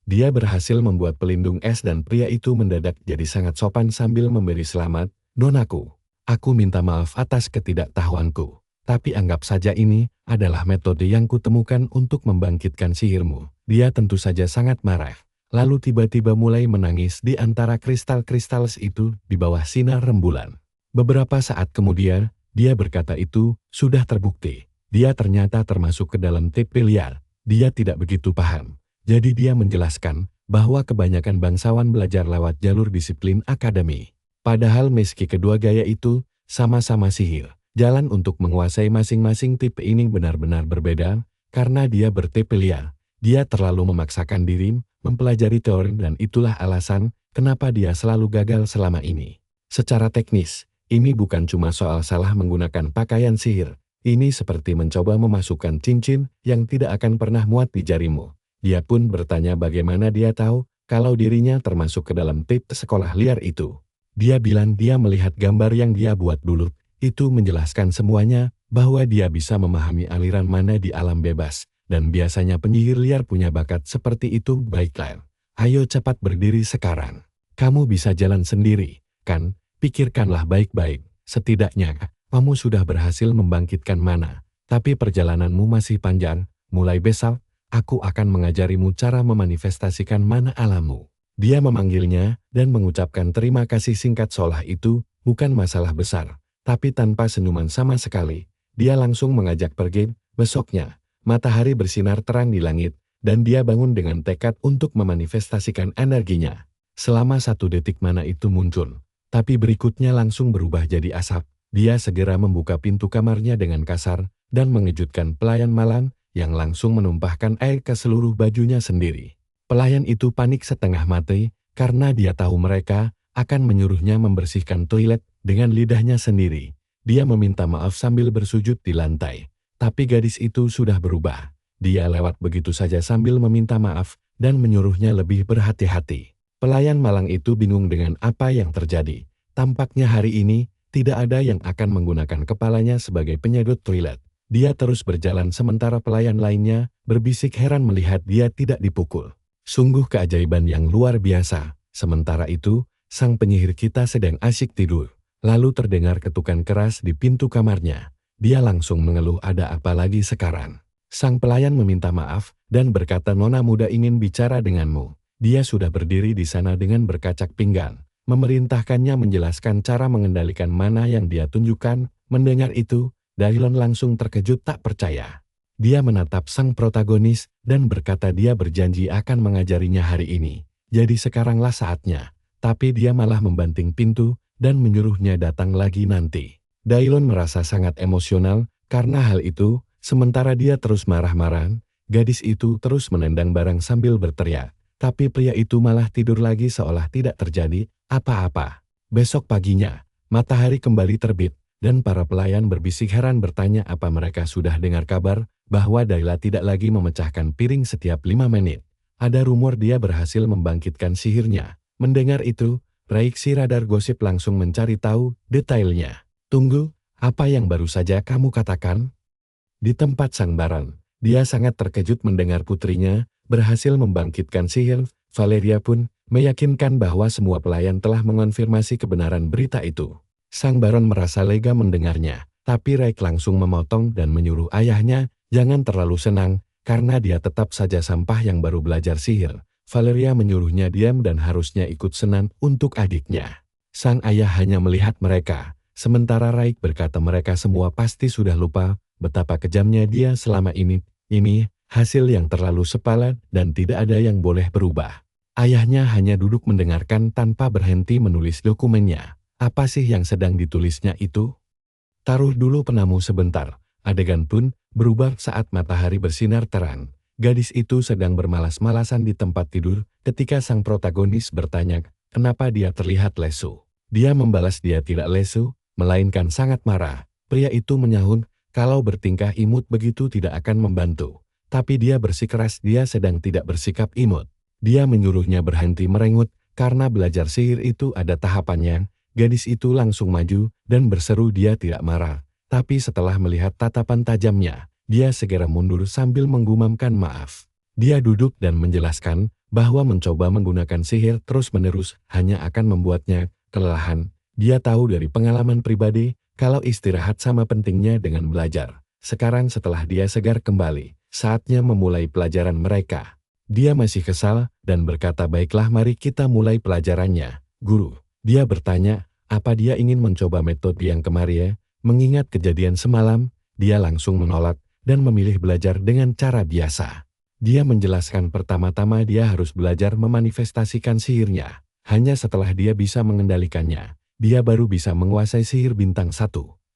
Dia berhasil membuat pelindung es dan pria itu mendadak jadi sangat sopan sambil memberi selamat. Nonaku, aku minta maaf atas ketidaktahuanku. Tapi anggap saja ini adalah metode yang kutemukan untuk membangkitkan sihirmu. Dia tentu saja sangat marah. Lalu tiba-tiba mulai menangis di antara kristal-kristal itu di bawah sinar rembulan. Beberapa saat kemudian, dia berkata itu sudah terbukti. Dia ternyata termasuk ke dalam tipe liar. Dia tidak begitu paham. Jadi dia menjelaskan bahwa kebanyakan bangsawan belajar lewat jalur disiplin akademi. Padahal meski kedua gaya itu sama-sama sihir, jalan untuk menguasai masing-masing tipe ini benar-benar berbeda. Karena dia bertipe liar, dia terlalu memaksakan diri mempelajari teori dan itulah alasan kenapa dia selalu gagal selama ini. Secara teknis, ini bukan cuma soal salah menggunakan pakaian sihir. Ini seperti mencoba memasukkan cincin yang tidak akan pernah muat di jarimu. Dia pun bertanya bagaimana dia tahu kalau dirinya termasuk ke dalam tipe sekolah liar itu. Dia bilang dia melihat gambar yang dia buat dulu. Itu menjelaskan semuanya bahwa dia bisa memahami aliran mana di alam bebas. Dan biasanya penyihir liar punya bakat seperti itu. Baiklah, ayo cepat berdiri sekarang. Kamu bisa jalan sendiri, kan? Pikirkanlah baik-baik, setidaknya kamu sudah berhasil membangkitkan mana, tapi perjalananmu masih panjang. Mulai besok, aku akan mengajarimu cara memanifestasikan mana alammu. Dia memanggilnya dan mengucapkan terima kasih singkat seolah itu bukan masalah besar, tapi tanpa senyuman sama sekali. Dia langsung mengajak pergi. Besoknya, matahari bersinar terang di langit, dan dia bangun dengan tekad untuk memanifestasikan energinya. Selama 1 detik mana itu muncul. Tapi berikutnya langsung berubah jadi asap. Dia segera membuka pintu kamarnya dengan kasar dan mengejutkan pelayan malang yang langsung menumpahkan air ke seluruh bajunya sendiri. Pelayan itu panik setengah mati karena dia tahu mereka akan menyuruhnya membersihkan toilet dengan lidahnya sendiri. Dia meminta maaf sambil bersujud di lantai. Tapi gadis itu sudah berubah. Dia lewat begitu saja sambil meminta maaf dan menyuruhnya lebih berhati-hati. Pelayan malang itu bingung dengan apa yang terjadi. Tampaknya hari ini, Tidak ada yang akan menggunakan kepalanya sebagai penyedot toilet. Dia terus berjalan sementara pelayan lainnya berbisik heran melihat dia tidak dipukul. Sungguh keajaiban yang luar biasa. Sementara itu, sang penyihir kita sedang asyik tidur. Lalu terdengar ketukan keras di pintu kamarnya. Dia langsung mengeluh, ada apa lagi sekarang? Sang pelayan meminta maaf dan berkata, nona muda ingin bicara denganmu. Dia sudah berdiri di sana dengan berkacak pinggang. Memerintahkannya menjelaskan cara mengendalikan mana yang dia tunjukkan. Mendengar itu, Dailon langsung terkejut tak percaya. Dia menatap sang protagonis dan berkata dia berjanji akan mengajarinya hari ini. Jadi sekaranglah saatnya. Tapi dia malah membanting pintu dan menyuruhnya datang lagi nanti. Dailon merasa sangat emosional karena hal itu, sementara dia terus marah-marah. Gadis itu terus menendang barang sambil berteriak. Tapi pria itu malah tidur lagi seolah tidak terjadi apa-apa. Besok paginya, matahari kembali terbit, dan para pelayan berbisik heran bertanya apa mereka sudah dengar kabar bahwa Dayla tidak lagi memecahkan piring setiap 5 menit. Ada rumor dia berhasil membangkitkan sihirnya. Mendengar itu, reaksi radar gosip langsung mencari tahu detailnya. Tunggu, apa yang baru saja kamu katakan? Di tempat sang Baron, dia sangat terkejut mendengar putrinya berhasil membangkitkan sihir. Valeria pun meyakinkan bahwa semua pelayan telah mengonfirmasi kebenaran berita itu. Sang Baron merasa lega mendengarnya, tapi Raik langsung memotong dan menyuruh ayahnya jangan terlalu senang, karena dia tetap saja sampah yang baru belajar sihir. Valeria menyuruhnya diam dan harusnya ikut senang untuk adiknya. Sang ayah hanya melihat mereka, sementara Raik berkata mereka semua pasti sudah lupa betapa kejamnya dia selama ini. Ini hasil yang terlalu sepadan dan tidak ada yang boleh berubah. Ayahnya hanya duduk mendengarkan tanpa berhenti menulis dokumennya. Apa sih yang sedang ditulisnya itu? Taruh dulu penamu sebentar. Adegan pun berubah saat matahari bersinar terang. Gadis itu sedang bermalas-malasan di tempat tidur ketika sang protagonis bertanya kenapa dia terlihat lesu. Dia membalas dia tidak lesu, melainkan sangat marah. Pria itu menyahut kalau bertingkah imut begitu tidak akan membantu. Tapi dia bersikeras dia sedang tidak bersikap imut. Dia menyuruhnya berhenti merengut, karena belajar sihir itu ada tahapannya. Gadis itu langsung maju dan berseru dia tidak marah. Tapi setelah melihat tatapan tajamnya, dia segera mundur sambil menggumamkan maaf. Dia duduk dan menjelaskan bahwa mencoba menggunakan sihir terus-menerus hanya akan membuatnya kelelahan. Dia tahu dari pengalaman pribadi kalau istirahat sama pentingnya dengan belajar. Sekarang setelah dia segar kembali, saatnya memulai pelajaran mereka. Dia masih kesal dan berkata, baiklah mari kita mulai pelajarannya, guru. Dia bertanya, apa dia ingin mencoba metode yang kemarin? Mengingat kejadian semalam, dia langsung menolak dan memilih belajar dengan cara biasa. Dia menjelaskan pertama-tama dia harus belajar memanifestasikan sihirnya. Hanya setelah dia bisa mengendalikannya, dia baru bisa menguasai sihir bintang 1.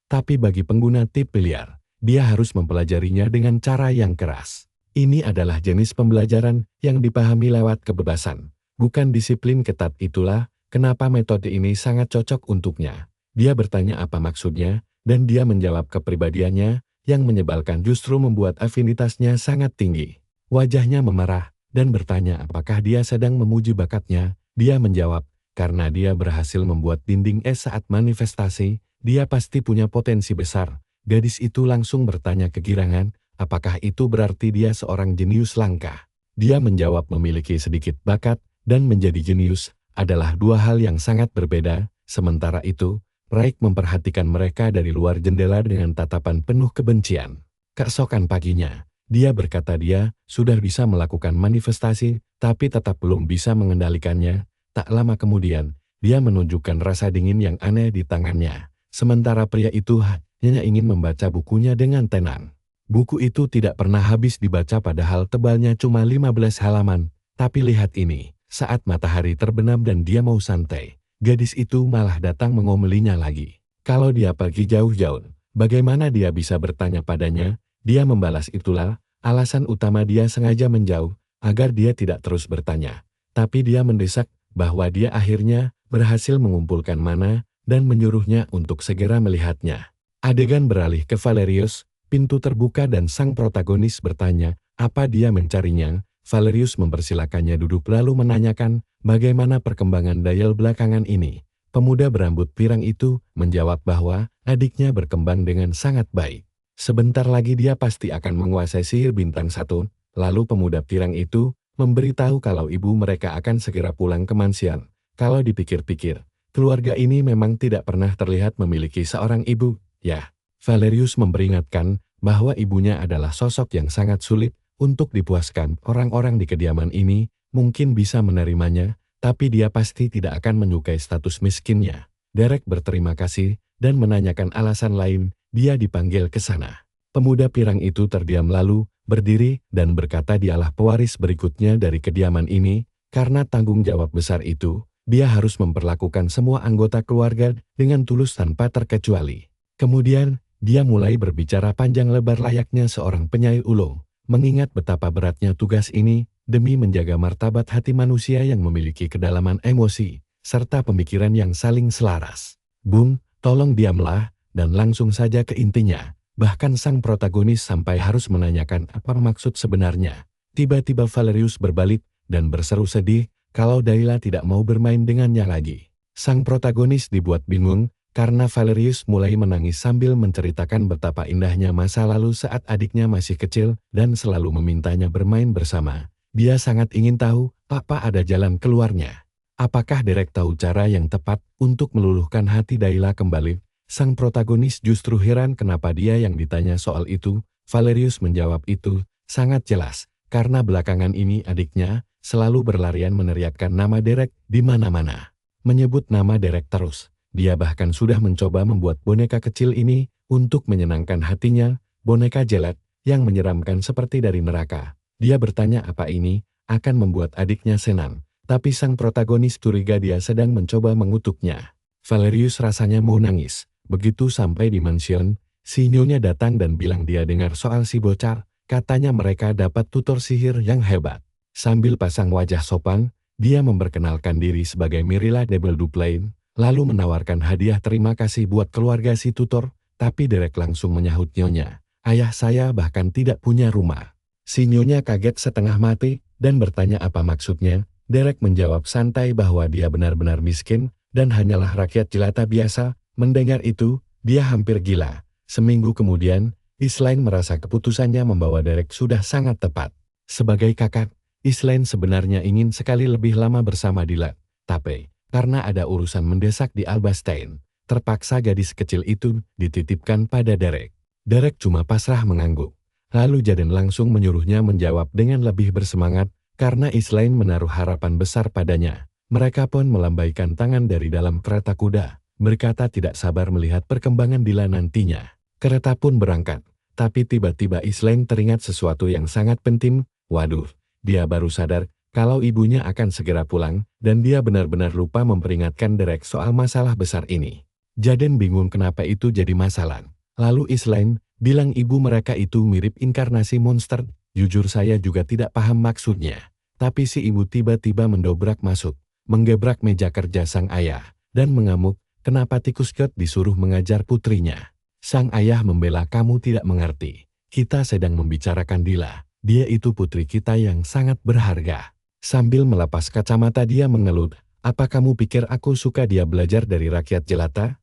Tapi bagi pengguna tip liar, dia harus mempelajarinya dengan cara yang keras. Ini adalah jenis pembelajaran yang dipahami lewat kebebasan, bukan disiplin ketat. Itulah kenapa metode ini sangat cocok untuknya. Dia bertanya apa maksudnya, dan dia menjawab kepribadiannya yang menyebalkan justru membuat afinitasnya sangat tinggi. Wajahnya memerah dan bertanya apakah dia sedang memuji bakatnya. Dia menjawab, karena dia berhasil membuat dinding es saat manifestasi, dia pasti punya potensi besar. Gadis itu langsung bertanya kegirangan, apakah itu berarti dia seorang jenius langka? Dia menjawab memiliki sedikit bakat dan menjadi jenius adalah dua hal yang sangat berbeda. Sementara itu, Raik memperhatikan mereka dari luar jendela dengan tatapan penuh kebencian. Keesokan paginya, dia berkata dia sudah bisa melakukan manifestasi, tapi tetap belum bisa mengendalikannya. Tak lama kemudian, dia menunjukkan rasa dingin yang aneh di tangannya. Sementara pria itu hanya ingin membaca bukunya dengan tenang. Buku itu tidak pernah habis dibaca padahal tebalnya cuma 15 halaman. Tapi lihat ini, saat matahari terbenam dan dia mau santai, gadis itu malah datang mengomelinya lagi. Kalau dia pergi jauh-jauh, bagaimana dia bisa bertanya padanya? Dia membalas itulah alasan utama dia sengaja menjauh, agar dia tidak terus bertanya. Tapi dia mendesak bahwa dia akhirnya berhasil mengumpulkan mana dan menyuruhnya untuk segera melihatnya. Adegan beralih ke Valerius, pintu terbuka dan sang protagonis bertanya, apa dia mencarinya? Valerius mempersilakannya duduk lalu menanyakan bagaimana perkembangan Dael belakangan ini. Pemuda berambut pirang itu menjawab bahwa adiknya berkembang dengan sangat baik. Sebentar lagi dia pasti akan menguasai sihir bintang 1. Lalu pemuda pirang itu memberitahu kalau ibu mereka akan segera pulang ke mansion. Kalau dipikir-pikir, keluarga ini memang tidak pernah terlihat memiliki seorang ibu. Ya, Valerius memperingatkan bahwa ibunya adalah sosok yang sangat sulit untuk dipuaskan. Orang-orang di kediaman ini mungkin bisa menerimanya, tapi dia pasti tidak akan menyukai status miskinnya. Derek berterima kasih dan menanyakan alasan lain dia dipanggil ke sana. Pemuda pirang itu terdiam lalu berdiri dan berkata dialah pewaris berikutnya dari kediaman ini. Karena tanggung jawab besar itu, dia harus memperlakukan semua anggota keluarga dengan tulus tanpa terkecuali. Kemudian, dia mulai berbicara panjang lebar layaknya seorang penyair ulung, mengingat betapa beratnya tugas ini demi menjaga martabat hati manusia yang memiliki kedalaman emosi, serta pemikiran yang saling selaras. Bung, tolong diamlah, dan langsung saja ke intinya. Bahkan sang protagonis sampai harus menanyakan apa maksud sebenarnya. Tiba-tiba Valerius berbalik dan berseru sedih kalau Dayla tidak mau bermain dengannya lagi. Sang protagonis dibuat bingung karena Valerius mulai menangis sambil menceritakan betapa indahnya masa lalu saat adiknya masih kecil dan selalu memintanya bermain bersama. Dia sangat ingin tahu apa ada jalan keluarnya. Apakah Derek tahu cara yang tepat untuk meluluhkan hati Dayla kembali? Sang protagonis justru heran kenapa dia yang ditanya soal itu. Valerius menjawab itu sangat jelas, karena belakangan ini adiknya selalu berlarian meneriakkan nama Derek di mana-mana. Menyebut nama Derek terus. Dia bahkan sudah mencoba membuat boneka kecil ini untuk menyenangkan hatinya, boneka jelat yang menyeramkan seperti dari neraka. Dia bertanya apa ini akan membuat adiknya senang, tapi sang protagonis curiga dia sedang mencoba mengutuknya. Valerius rasanya mau nangis. Begitu sampai di mansion, si nyonya datang dan bilang dia dengar soal si bocah, katanya mereka dapat tutor sihir yang hebat. Sambil pasang wajah sopan, dia memperkenalkan diri sebagai Mirilla Double Duplain, lalu menawarkan hadiah terima kasih buat keluarga si tutor, tapi Derek langsung menyahut nyonya. Ayah saya bahkan tidak punya rumah. Si nyonya kaget setengah mati dan bertanya apa maksudnya. Derek menjawab santai bahwa dia benar-benar miskin dan hanyalah rakyat jelata biasa. Mendengar itu, dia hampir gila. Seminggu kemudian, Islaine merasa keputusannya membawa Derek sudah sangat tepat. Sebagai kakak, Islaine sebenarnya ingin sekali lebih lama bersama Dila. Tapi, karena ada urusan mendesak di Albastein, terpaksa gadis kecil itu dititipkan pada Derek. Derek cuma pasrah mengangguk. Lalu Jaden langsung menyuruhnya menjawab dengan lebih bersemangat, karena Islaine menaruh harapan besar padanya. Mereka pun melambaikan tangan dari dalam kereta kuda. Berkata tidak sabar melihat perkembangan Dila nantinya. Kereta pun berangkat, tapi tiba-tiba Islaine teringat sesuatu yang sangat penting. Waduh, dia baru sadar kalau ibunya akan segera pulang, dan dia benar-benar lupa memperingatkan Derek soal masalah besar ini. Jaden bingung kenapa itu jadi masalah. Lalu Islaine bilang ibu mereka itu mirip inkarnasi monster. Jujur saya juga tidak paham maksudnya. Tapi si ibu tiba-tiba mendobrak masuk, menggebrak meja kerja sang ayah, dan mengamuk. Kenapa tikus Got disuruh mengajar putrinya? Sang ayah membela kamu tidak mengerti. Kita sedang membicarakan Dila. Dia itu putri kita yang sangat berharga. Sambil melepas kacamata dia mengeluh, apa kamu pikir aku suka dia belajar dari rakyat jelata?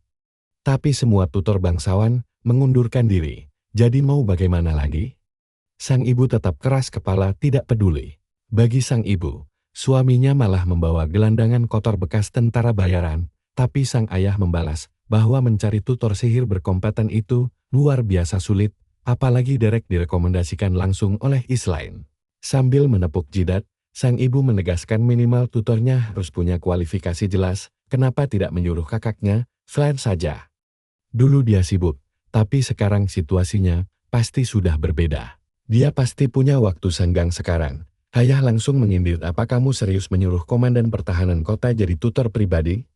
Tapi semua tutor bangsawan mengundurkan diri. Jadi mau bagaimana lagi? Sang ibu tetap keras kepala tidak peduli. Bagi sang ibu, suaminya malah membawa gelandangan kotor bekas tentara bayaran. Tapi sang ayah membalas bahwa mencari tutor sihir berkompeten itu luar biasa sulit, apalagi Derek direkomendasikan langsung oleh Islaine. Sambil menepuk jidat, sang ibu menegaskan minimal tutornya harus punya kualifikasi jelas. Kenapa tidak menyuruh kakaknya, Flan saja? Dulu dia sibuk, tapi sekarang situasinya pasti sudah berbeda. Dia pasti punya waktu senggang sekarang. Ayah langsung menyindir, apa kamu serius menyuruh komandan pertahanan kota jadi tutor pribadi?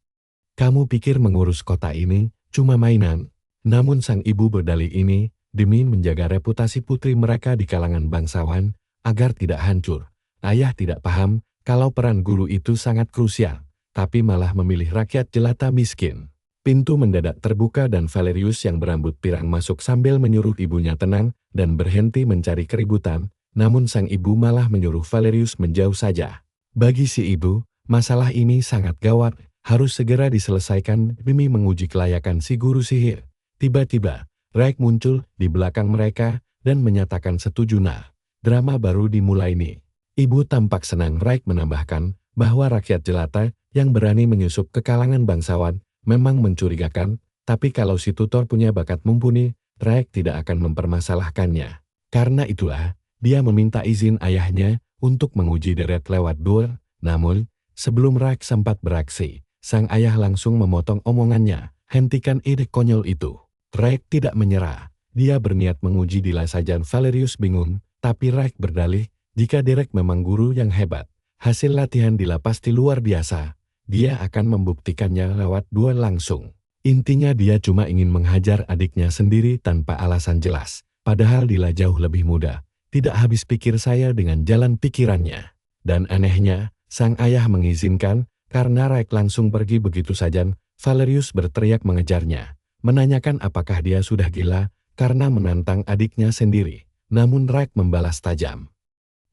Kamu pikir mengurus kota ini cuma mainan? Namun sang ibu berdalih ini demi menjaga reputasi putri mereka di kalangan bangsawan agar tidak hancur. Ayah tidak paham kalau peran guru itu sangat krusial, tapi malah memilih rakyat jelata miskin. Pintu mendadak terbuka dan Valerius yang berambut pirang masuk sambil menyuruh ibunya tenang dan berhenti mencari keributan. Namun sang ibu malah menyuruh Valerius menjauh saja. Bagi si ibu, masalah ini sangat gawat. harus segera diselesaikan demi menguji kelayakan si guru sihir. Tiba-tiba, Raik muncul di belakang mereka dan menyatakan setuju. Nah, drama baru dimulai nih. Ibu tampak senang. Raik menambahkan bahwa rakyat jelata yang berani menyusup ke kalangan bangsawan memang mencurigakan, tapi kalau si tutor punya bakat mumpuni, Raik tidak akan mempermasalahkannya. Karena itulah, dia meminta izin ayahnya untuk menguji Derek lewat duel. Namun, sebelum Raik sempat beraksi, sang ayah langsung memotong omongannya. Hentikan ide konyol itu. Raik tidak menyerah. Dia berniat menguji Dila saja. Valerius bingung, tapi Raik berdalih, jika Derek memang guru yang hebat, hasil latihan Dila pasti luar biasa. Dia akan membuktikannya lewat duel langsung. Intinya dia cuma ingin menghajar adiknya sendiri tanpa alasan jelas. Padahal Dila jauh lebih muda. Tidak habis pikir saya dengan jalan pikirannya. Dan anehnya, sang ayah mengizinkan, karena Raik langsung pergi begitu saja. Valerius berteriak mengejarnya, menanyakan apakah dia sudah gila karena menantang adiknya sendiri. Namun Raik membalas tajam.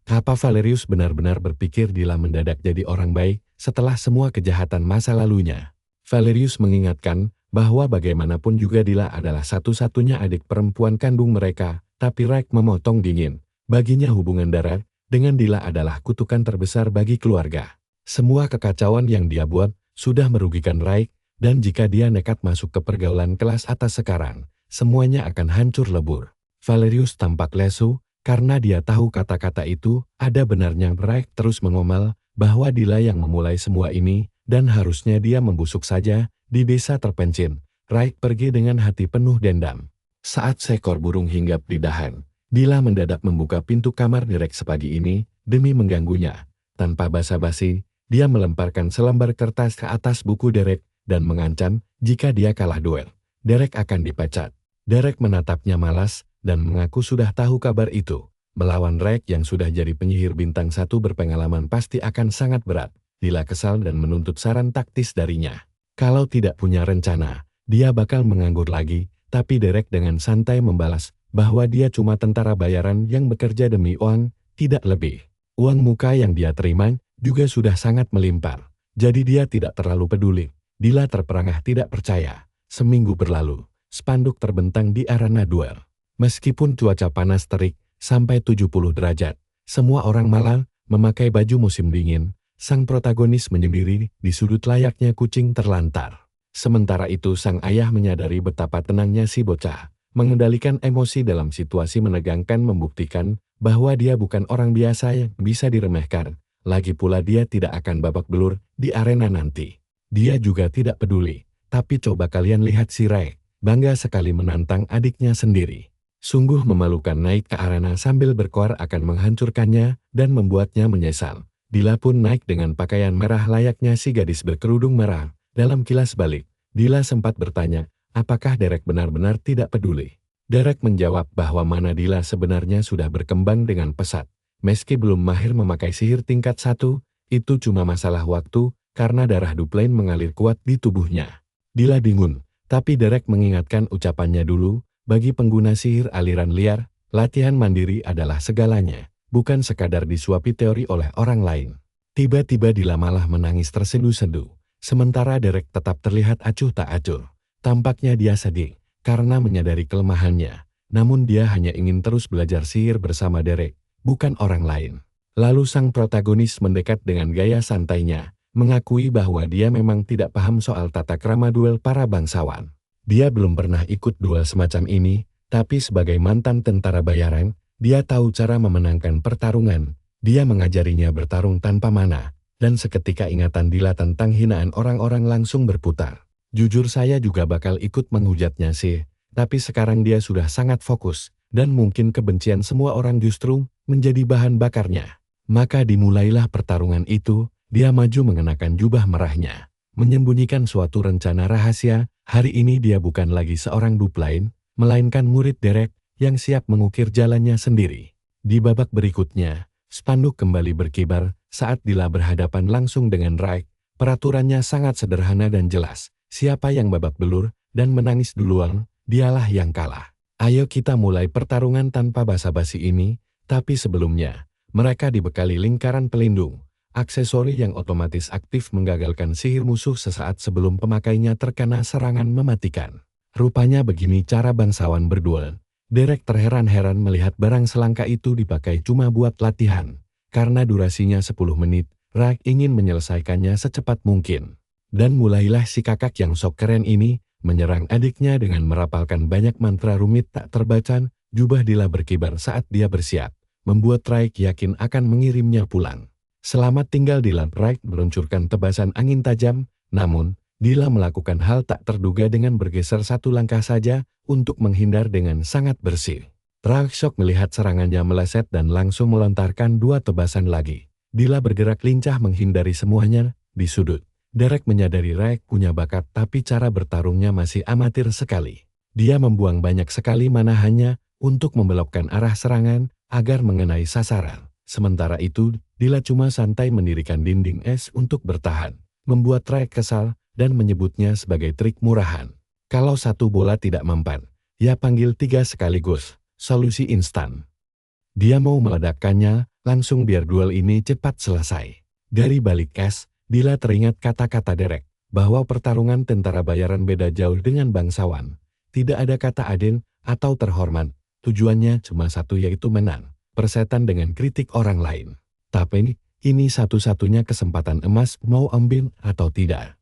Apa Valerius benar-benar berpikir Dila mendadak jadi orang baik setelah semua kejahatan masa lalunya? Valerius mengingatkan bahwa bagaimanapun juga Dila adalah satu-satunya adik perempuan kandung mereka, tapi Raik memotong dingin. Baginya hubungan darah dengan Dila adalah kutukan terbesar bagi keluarga. Semua kekacauan yang dia buat sudah merugikan Raik, dan jika dia nekat masuk ke pergaulan kelas atas sekarang, semuanya akan hancur lebur. Valerius tampak lesu, karena dia tahu kata-kata itu ada benarnya. Raik terus mengomel bahwa Dila yang memulai semua ini, dan harusnya dia membusuk saja di desa terpencil. Raik pergi dengan hati penuh dendam. Saat seekor burung hinggap di dahan, Dila mendadak membuka pintu kamar Derek sepagi ini demi mengganggunya. Tanpa basa-basi, dia melemparkan selembar kertas ke atas buku Derek dan mengancam jika dia kalah duel, Derek akan dipecat. Derek menatapnya malas dan mengaku sudah tahu kabar itu. Melawan Raik yang sudah jadi penyihir bintang 1 berpengalaman pasti akan sangat berat. Dila kesal dan menuntut saran taktis darinya. Kalau tidak punya rencana, dia bakal menganggur lagi, tapi Derek dengan santai membalas bahwa dia cuma tentara bayaran yang bekerja demi uang, tidak lebih. Uang muka yang dia terima juga sudah sangat melimpar, jadi dia tidak terlalu peduli. Dila terperangah tidak percaya. Seminggu berlalu, spanduk terbentang di arena duel. Meskipun cuaca panas terik sampai 70 derajat, semua orang malah memakai baju musim dingin. Sang protagonis menyendiri di sudut layaknya kucing terlantar. Sementara itu sang ayah menyadari betapa tenangnya si bocah, mengendalikan emosi dalam situasi menegangkan, membuktikan bahwa dia bukan orang biasa yang bisa diremehkan. Lagi pula dia tidak akan babak belur di arena nanti. Dia juga tidak peduli, tapi coba kalian lihat si Raik, bangga sekali menantang adiknya sendiri. Sungguh memalukan naik ke arena sambil berkoar akan menghancurkannya dan membuatnya menyesal. Dila pun naik dengan pakaian merah layaknya si gadis berkerudung merah. Dalam kilas balik, Dila sempat bertanya, apakah Derek benar-benar tidak peduli? Derek menjawab bahwa mana Dila sebenarnya sudah berkembang dengan pesat. Meski belum mahir memakai sihir tingkat 1, itu cuma masalah waktu, karena darah Duplain mengalir kuat di tubuhnya. Dila bingung, tapi Derek mengingatkan ucapannya dulu, bagi pengguna sihir aliran liar, latihan mandiri adalah segalanya, bukan sekadar disuapi teori oleh orang lain. Tiba-tiba Dila malah menangis tersedu-sedu, sementara Derek tetap terlihat acuh tak acuh. Tampaknya dia sedih, karena menyadari kelemahannya, namun dia hanya ingin terus belajar sihir bersama Derek, bukan orang lain. Lalu sang protagonis mendekat dengan gaya santainya, mengakui bahwa dia memang tidak paham soal tata krama duel para bangsawan. Dia belum pernah ikut duel semacam ini, tapi sebagai mantan tentara bayaran, dia tahu cara memenangkan pertarungan. Dia mengajarinya bertarung tanpa mana, dan seketika ingatan Dila tentang hinaan orang-orang langsung berputar. Jujur saya juga bakal ikut menghujatnya sih, tapi sekarang dia sudah sangat fokus, dan mungkin kebencian semua orang justru menjadi bahan bakarnya. Maka dimulailah pertarungan itu. Dia maju mengenakan jubah merahnya, menyembunyikan suatu rencana rahasia. Hari ini dia bukan lagi seorang Duplain, melainkan murid Derek yang siap mengukir jalannya sendiri. Di babak berikutnya, spanduk kembali berkibar saat Dila berhadapan langsung dengan Raik. Peraturannya sangat sederhana dan jelas. Siapa yang babak belur dan menangis duluan, dialah yang kalah. Ayo kita mulai pertarungan tanpa basa-basi ini, tapi sebelumnya, mereka dibekali lingkaran pelindung. aksesori yang otomatis aktif menggagalkan sihir musuh sesaat sebelum pemakainya terkena serangan mematikan. Rupanya begini cara bangsawan berduel. Derek terheran-heran melihat barang selangka itu dipakai cuma buat latihan. Karena durasinya 10 menit, Raik ingin menyelesaikannya secepat mungkin. Dan mulailah si kakak yang sok keren ini menyerang adiknya dengan merapalkan banyak mantra rumit tak terbaca. Jubah Dila berkibar saat dia bersiap, membuat Raik yakin akan mengirimnya pulang. Selamat tinggal Dila. Raik meluncurkan tebasan angin tajam, namun Dila melakukan hal tak terduga dengan bergeser satu langkah saja untuk menghindar dengan sangat bersih. Raik shock melihat serangannya meleset dan langsung melontarkan 2 tebasan lagi. Dila bergerak lincah menghindari semuanya di sudut. Derek menyadari Raik punya bakat tapi cara bertarungnya masih amatir sekali. Dia membuang banyak sekali mana hanya untuk membelokkan arah serangan agar mengenai sasaran. Sementara itu, Dila cuma santai mendirikan dinding es untuk bertahan, membuat Raik kesal dan menyebutnya sebagai trik murahan. Kalau satu bola tidak mempan, ya panggil 3 sekaligus, solusi instan. Dia mau meledakkannya, langsung biar duel ini cepat selesai. Dari balik es, Dila teringat kata-kata Derek, bahwa pertarungan tentara bayaran beda jauh dengan bangsawan. Tidak ada kata adil atau terhormat, tujuannya cuma satu yaitu menang, persetan dengan kritik orang lain. Tapi ini satu-satunya kesempatan emas mau ambil atau tidak.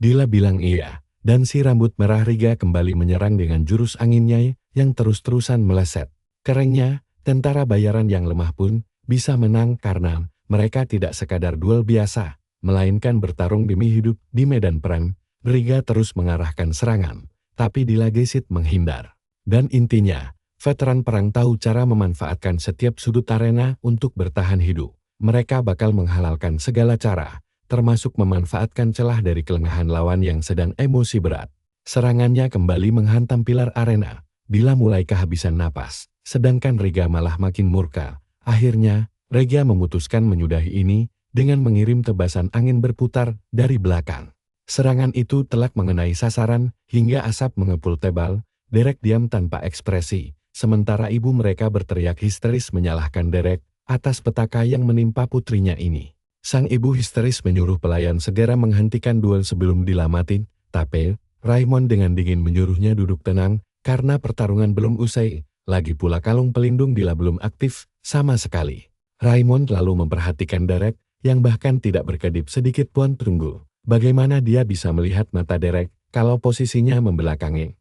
Dila bilang iya, dan si rambut merah Riga kembali menyerang dengan jurus anginnya yang terus-terusan meleset. Kerennya, tentara bayaran yang lemah pun bisa menang karena mereka tidak sekadar duel biasa, melainkan bertarung demi hidup di medan perang. Riga terus mengarahkan serangan, tapi Dila gesit menghindar. Dan intinya, veteran perang tahu cara memanfaatkan setiap sudut arena untuk bertahan hidup. Mereka bakal menghalalkan segala cara, termasuk memanfaatkan celah dari kelengahan lawan yang sedang emosi berat. Serangannya kembali menghantam pilar arena. Dila mulai kehabisan napas, sedangkan Riga malah makin murka. Akhirnya, Riga memutuskan menyudahi ini dengan mengirim tebasan angin berputar dari belakang. Serangan itu telak mengenai sasaran hingga asap mengepul tebal. Derek diam tanpa ekspresi, sementara ibu mereka berteriak histeris menyalahkan Derek atas petaka yang menimpa putrinya ini. Sang ibu histeris menyuruh pelayan segera menghentikan duel sebelum Dila mati, tapi Raymond dengan dingin menyuruhnya duduk tenang karena pertarungan belum usai, lagi pula kalung pelindung Dila belum aktif sama sekali. Raymond lalu memperhatikan Derek yang bahkan tidak berkedip sedikit pun. Tunggu, bagaimana dia bisa melihat mata Derek kalau posisinya membelakangi?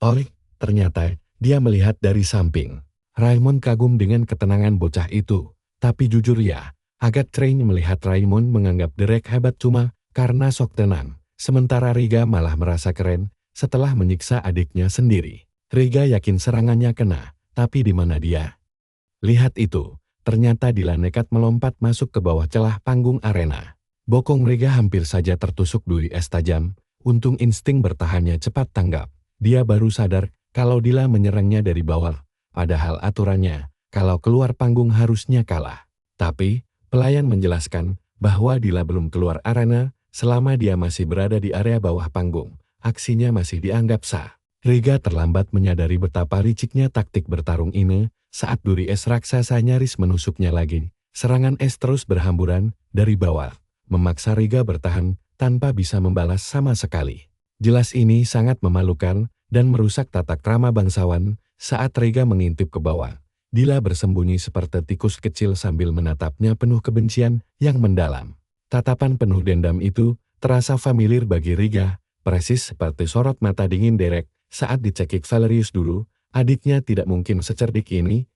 Oh, ternyata dia melihat dari samping. Raymond kagum dengan ketenangan bocah itu, tapi jujur ya, agak keren melihat Raymond menganggap Derek hebat cuma karena sok tenang, sementara Riga malah merasa keren setelah menyiksa adiknya sendiri. Riga yakin serangannya kena, tapi di mana dia? Lihat itu, ternyata Dila nekat melompat masuk ke bawah celah panggung arena. Bokong Riga hampir saja tertusuk duri es tajam, untung insting bertahannya cepat tanggap. Dia baru sadar kalau Dila menyerangnya dari bawah, padahal aturannya, kalau keluar panggung harusnya kalah. Tapi, pelayan menjelaskan bahwa Dila belum keluar arena selama dia masih berada di area bawah panggung. Aksinya masih dianggap sah. Riga terlambat menyadari betapa liciknya taktik bertarung ini saat duri es raksasa nyaris menusuknya lagi. Serangan es terus berhamburan dari bawah, memaksa Riga bertahan tanpa bisa membalas sama sekali. Jelas ini sangat memalukan dan merusak tata krama bangsawan. Saat Riga mengintip ke bawah, Dila bersembunyi seperti tikus kecil sambil menatapnya penuh kebencian yang mendalam. Tatapan penuh dendam itu terasa familiar bagi Riga, persis seperti sorot mata dingin Derek saat dicekik Valerius dulu. Adiknya tidak mungkin secerdik ini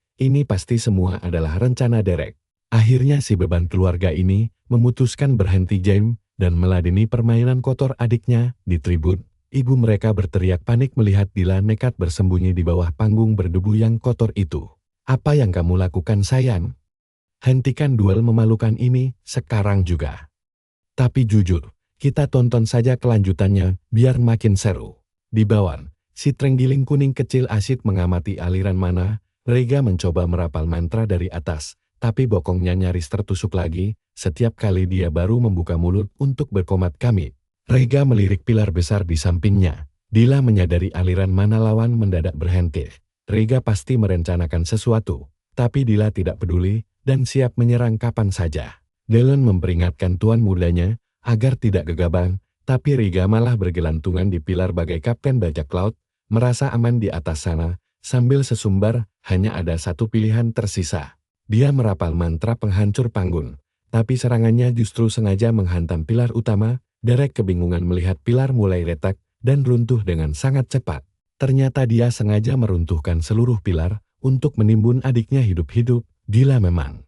pasti semua adalah rencana Derek. Akhirnya si beban keluarga ini memutuskan berhenti game dan meladeni permainan kotor adiknya di tribun. Ibu mereka berteriak panik melihat Dila nekat bersembunyi di bawah panggung berdebu yang kotor itu. Apa yang kamu lakukan sayang? Hentikan duel memalukan ini sekarang juga. Tapi jujur, kita tonton saja kelanjutannya biar makin seru. Di bawah, si Trenggiling kuning kecil asyik mengamati aliran mana. Riga mencoba merapal mantra dari atas, tapi bokongnya nyaris tertusuk lagi setiap kali dia baru membuka mulut untuk berkomat kami. Riga melirik pilar besar di sampingnya. Dila menyadari aliran mana lawan mendadak berhenti. Riga pasti merencanakan sesuatu, tapi Dila tidak peduli dan siap menyerang kapan saja. Delon memperingatkan tuan mudanya agar tidak gegabah, tapi Riga malah bergelantungan di pilar bagai kapten bajak laut, merasa aman di atas sana, sambil sesumbar, hanya ada satu pilihan tersisa. Dia merapal mantra penghancur panggung, tapi serangannya justru sengaja menghantam pilar utama. Derek kebingungan melihat pilar mulai retak dan runtuh dengan sangat cepat. Ternyata dia sengaja meruntuhkan seluruh pilar untuk menimbun adiknya hidup-hidup. Gila memang.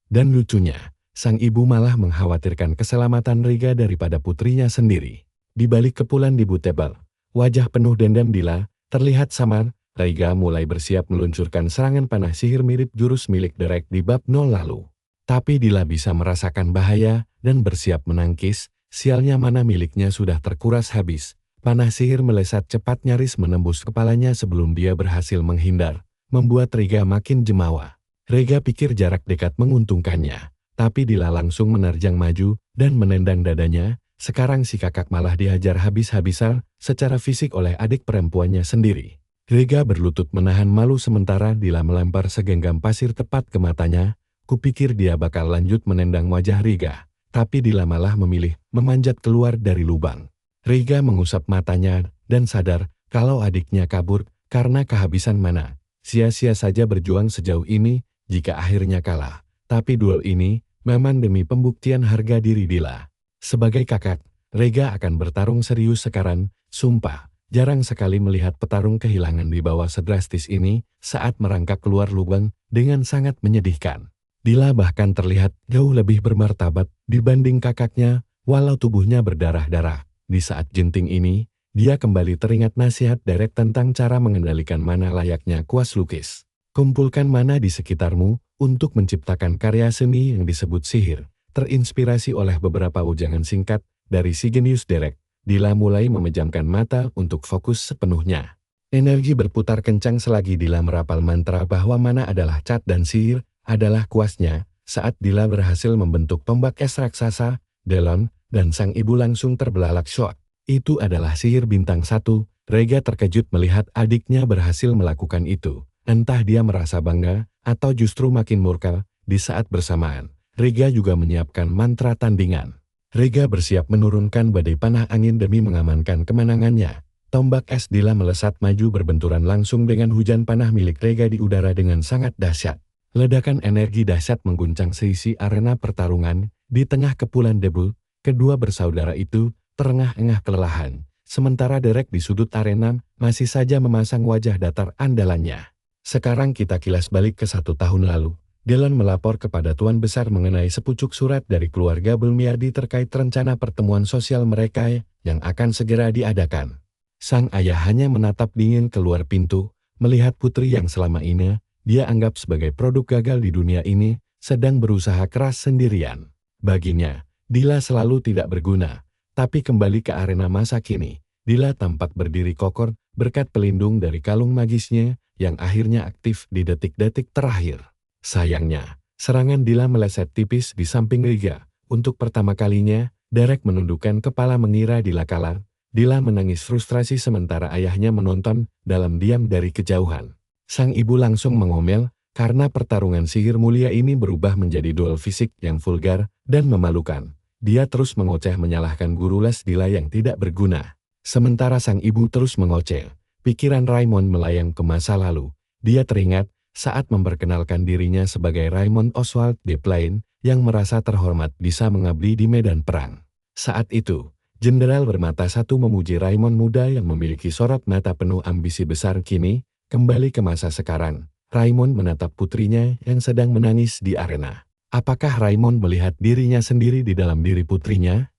Dan lucunya, sang ibu malah mengkhawatirkan keselamatan Riga daripada putrinya sendiri. Di balik kepulan debatable, wajah penuh dendam Dila terlihat samar. Riga mulai bersiap meluncurkan serangan panah sihir mirip jurus milik Derek di bab 0 lalu. Tapi Dila bisa merasakan bahaya dan bersiap menangkis. Sialnya mana miliknya sudah terkuras habis. Panah sihir melesat cepat nyaris menembus kepalanya sebelum dia berhasil menghindar, membuat Riga makin jemawa. Riga pikir jarak dekat menguntungkannya, tapi Dila langsung menerjang maju dan menendang dadanya. Sekarang si kakak malah dihajar habis-habisan secara fisik oleh adik perempuannya sendiri. Riga berlutut menahan malu sementara Dila melempar segenggam pasir tepat ke matanya. Kupikir dia bakal lanjut menendang wajah Riga. Tapi Dila malah memilih memanjat keluar dari lubang. Riga mengusap matanya dan sadar kalau adiknya kabur karena kehabisan mana. Sia-sia saja berjuang sejauh ini jika akhirnya kalah. Tapi duel ini memang demi pembuktian harga diri Dila. Sebagai kakak, Riga akan bertarung serius sekarang. Sumpah, jarang sekali melihat petarung kehilangan di bawah sedrastis ini saat merangkak keluar lubang dengan sangat menyedihkan. Dila bahkan terlihat jauh lebih bermartabat dibanding kakaknya, walau tubuhnya berdarah-darah. Di saat genting ini, dia kembali teringat nasihat Derek tentang cara mengendalikan mana layaknya kuas lukis. Kumpulkan mana di sekitarmu untuk menciptakan karya seni yang disebut sihir. Terinspirasi oleh beberapa ujangan singkat dari si genius Derek, Dila mulai memejamkan mata untuk fokus sepenuhnya. Energi berputar kencang selagi Dila merapal mantra bahwa mana adalah cat dan sihir adalah kuasnya. Saat Dila berhasil membentuk tombak es raksasa, Delon dan sang ibu langsung terbelalak syok. Itu adalah sihir bintang 1. Riga terkejut melihat adiknya berhasil melakukan itu. Entah dia merasa bangga atau justru makin murka. Di saat bersamaan, Riga juga menyiapkan mantra tandingan. Riga bersiap menurunkan badai panah angin demi mengamankan kemenangannya. Tombak es Dila melesat maju berbenturan langsung dengan hujan panah milik Riga di udara dengan sangat dahsyat. Ledakan energi dahsyat mengguncang seisi arena pertarungan. Di tengah kepulan debu, kedua bersaudara itu terengah-engah kelelahan. Sementara Derek di sudut arena masih saja memasang wajah datar andalannya. Sekarang kita kilas balik ke 1 tahun lalu. Delon melapor kepada Tuan Besar mengenai sepucuk surat dari keluarga Belmiardi terkait rencana pertemuan sosial mereka yang akan segera diadakan. Sang ayah hanya menatap dingin keluar pintu, melihat putri yang selama ini dia anggap sebagai produk gagal di dunia ini, sedang berusaha keras sendirian. Baginya, Dila selalu tidak berguna. Tapi kembali ke arena masa kini, Dila tampak berdiri kokoh berkat pelindung dari kalung magisnya yang akhirnya aktif di detik-detik terakhir. Sayangnya, serangan Dila meleset tipis di samping Riga. Untuk pertama kalinya, Derek menundukkan kepala mengira Dila kalah. Dila menangis frustrasi sementara ayahnya menonton dalam diam dari kejauhan. Sang ibu langsung mengomel karena pertarungan sihir mulia ini berubah menjadi duel fisik yang vulgar dan memalukan. Dia terus mengoceh menyalahkan guru les Dila yang tidak berguna. Sementara sang ibu terus mengoceh, pikiran Raymond melayang ke masa lalu. Dia teringat saat memperkenalkan dirinya sebagai Raymond Oswald de Plain yang merasa terhormat bisa mengabdi di medan perang. Saat itu, Jenderal bermata satu memuji Raymond muda yang memiliki sorot mata penuh ambisi besar. Kini, kembali ke masa sekarang, Raymond menatap putrinya yang sedang menangis di arena. Apakah Raymond melihat dirinya sendiri di dalam diri putrinya?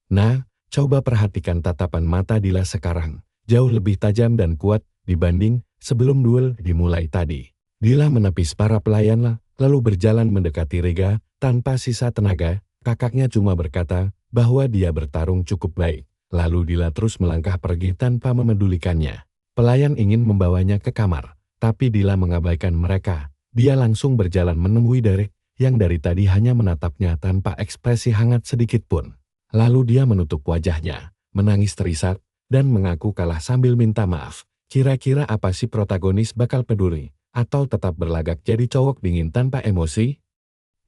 Nah, coba perhatikan tatapan mata Dila sekarang, jauh lebih tajam dan kuat dibanding sebelum duel dimulai tadi. Dila menepis para pelayan lalu berjalan mendekati Riga tanpa sisa tenaga. Kakaknya cuma berkata bahwa dia bertarung cukup baik. Lalu Dila terus melangkah pergi tanpa memedulikannya. Pelayan ingin membawanya ke kamar, tapi Dila mengabaikan mereka. Dia langsung berjalan menemui Derek yang dari tadi hanya menatapnya tanpa ekspresi hangat sedikit pun. Lalu dia menutup wajahnya, menangis terisak, dan mengaku kalah sambil minta maaf. Kira-kira apa sih protagonis bakal peduli, atau tetap berlagak jadi cowok dingin tanpa emosi?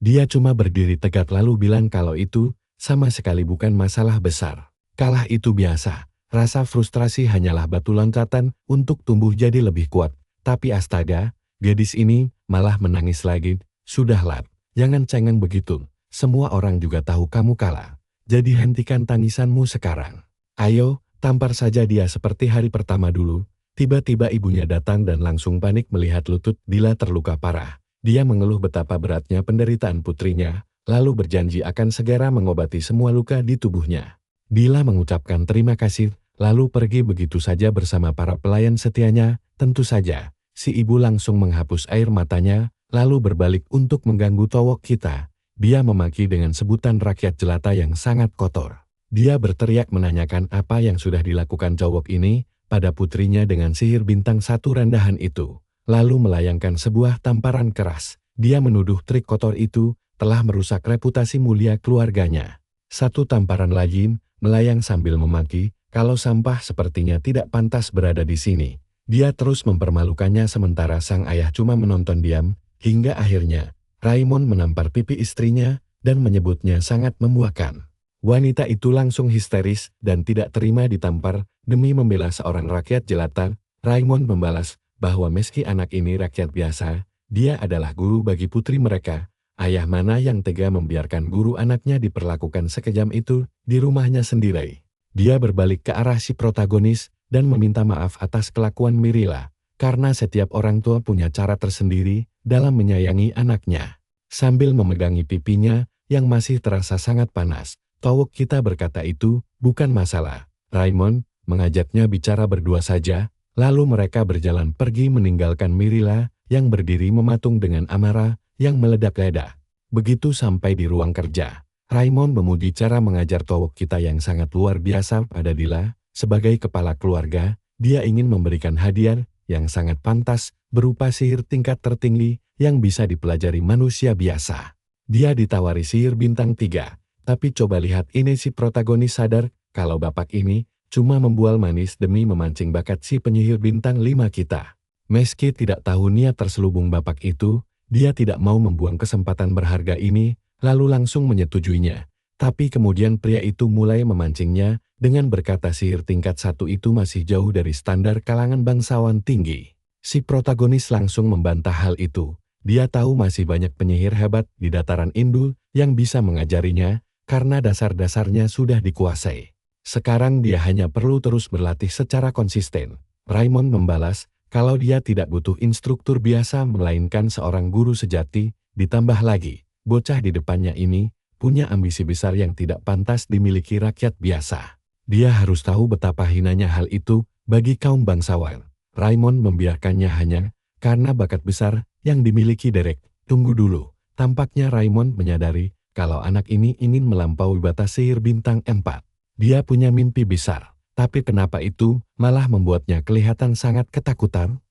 Dia cuma berdiri tegak lalu bilang kalau itu sama sekali bukan masalah besar. Kalah itu biasa. Rasa frustrasi hanyalah batu loncatan untuk tumbuh jadi lebih kuat. Tapi astaga, gadis ini malah menangis lagi. Sudahlah, jangan cengeng begitu. Semua orang juga tahu kamu kalah. Jadi hentikan tangisanmu sekarang. Ayo, tampar saja dia seperti hari pertama dulu. Tiba-tiba ibunya datang dan langsung panik melihat lutut Dila terluka parah. Dia mengeluh betapa beratnya penderitaan putrinya, lalu berjanji akan segera mengobati semua luka di tubuhnya. Dila mengucapkan terima kasih, lalu pergi begitu saja bersama para pelayan setianya. Tentu saja, si ibu langsung menghapus air matanya, lalu berbalik untuk mengganggu Towok kita. Dia memaki dengan sebutan rakyat jelata yang sangat kotor. Dia berteriak menanyakan apa yang sudah dilakukan Towok ini pada putrinya dengan sihir bintang satu rendahan itu. Lalu melayangkan sebuah tamparan keras. Dia menuduh trik kotor itu telah merusak reputasi mulia keluarganya. Satu tamparan lagi melayang sambil memaki, kalau sampah sepertinya tidak pantas berada di sini. Dia terus mempermalukannya sementara sang ayah cuma menonton diam, hingga akhirnya Raimon menampar pipi istrinya dan menyebutnya sangat memuakan. Wanita itu langsung histeris dan tidak terima ditampar demi membela seorang rakyat jelata. Raimon membalas bahwa meski anak ini rakyat biasa, dia adalah guru bagi putri mereka. Ayah mana yang tega membiarkan guru anaknya diperlakukan sekejam itu di rumahnya sendiri. Dia berbalik ke arah si protagonis dan meminta maaf atas kelakuan Mirila, karena setiap orang tua punya cara tersendiri dalam menyayangi anaknya. Sambil memegangi pipinya yang masih terasa sangat panas, Towok kita berkata itu bukan masalah. Raimon mengajaknya bicara berdua saja. Lalu mereka berjalan pergi meninggalkan Mirila yang berdiri mematung dengan amarah yang meledak-ledak. Begitu sampai di ruang kerja, Raimon memuji cara mengajar Towok kita yang sangat luar biasa pada Dila. Sebagai kepala keluarga, dia ingin memberikan hadiah yang sangat pantas berupa sihir tingkat tertinggi yang bisa dipelajari manusia biasa. Dia ditawari sihir bintang 3, tapi coba lihat ini si protagonis sadar kalau bapak ini cuma membual manis demi memancing bakat si penyihir bintang 5 kita. Meski tidak tahu niat terselubung bapak itu, dia tidak mau membuang kesempatan berharga ini, lalu langsung menyetujuinya. Tapi kemudian pria itu mulai memancingnya dengan berkata sihir tingkat 1 itu masih jauh dari standar kalangan bangsawan tinggi. Si protagonis langsung membantah hal itu. Dia tahu masih banyak penyihir hebat di dataran Indul yang bisa mengajarinya, karena dasar-dasarnya sudah dikuasai. Sekarang dia hanya perlu terus berlatih secara konsisten. Raimon membalas, kalau dia tidak butuh instruktur biasa melainkan seorang guru sejati, ditambah lagi, bocah di depannya ini punya ambisi besar yang tidak pantas dimiliki rakyat biasa. Dia harus tahu betapa hinanya hal itu bagi kaum bangsawan. Raimon membiarkannya hanya karena bakat besar yang dimiliki Derek. Tunggu dulu, tampaknya Raimon menyadari kalau anak ini ingin melampaui batas sihir bintang 4. Dia punya mimpi besar, tapi kenapa itu malah membuatnya kelihatan sangat ketakutan?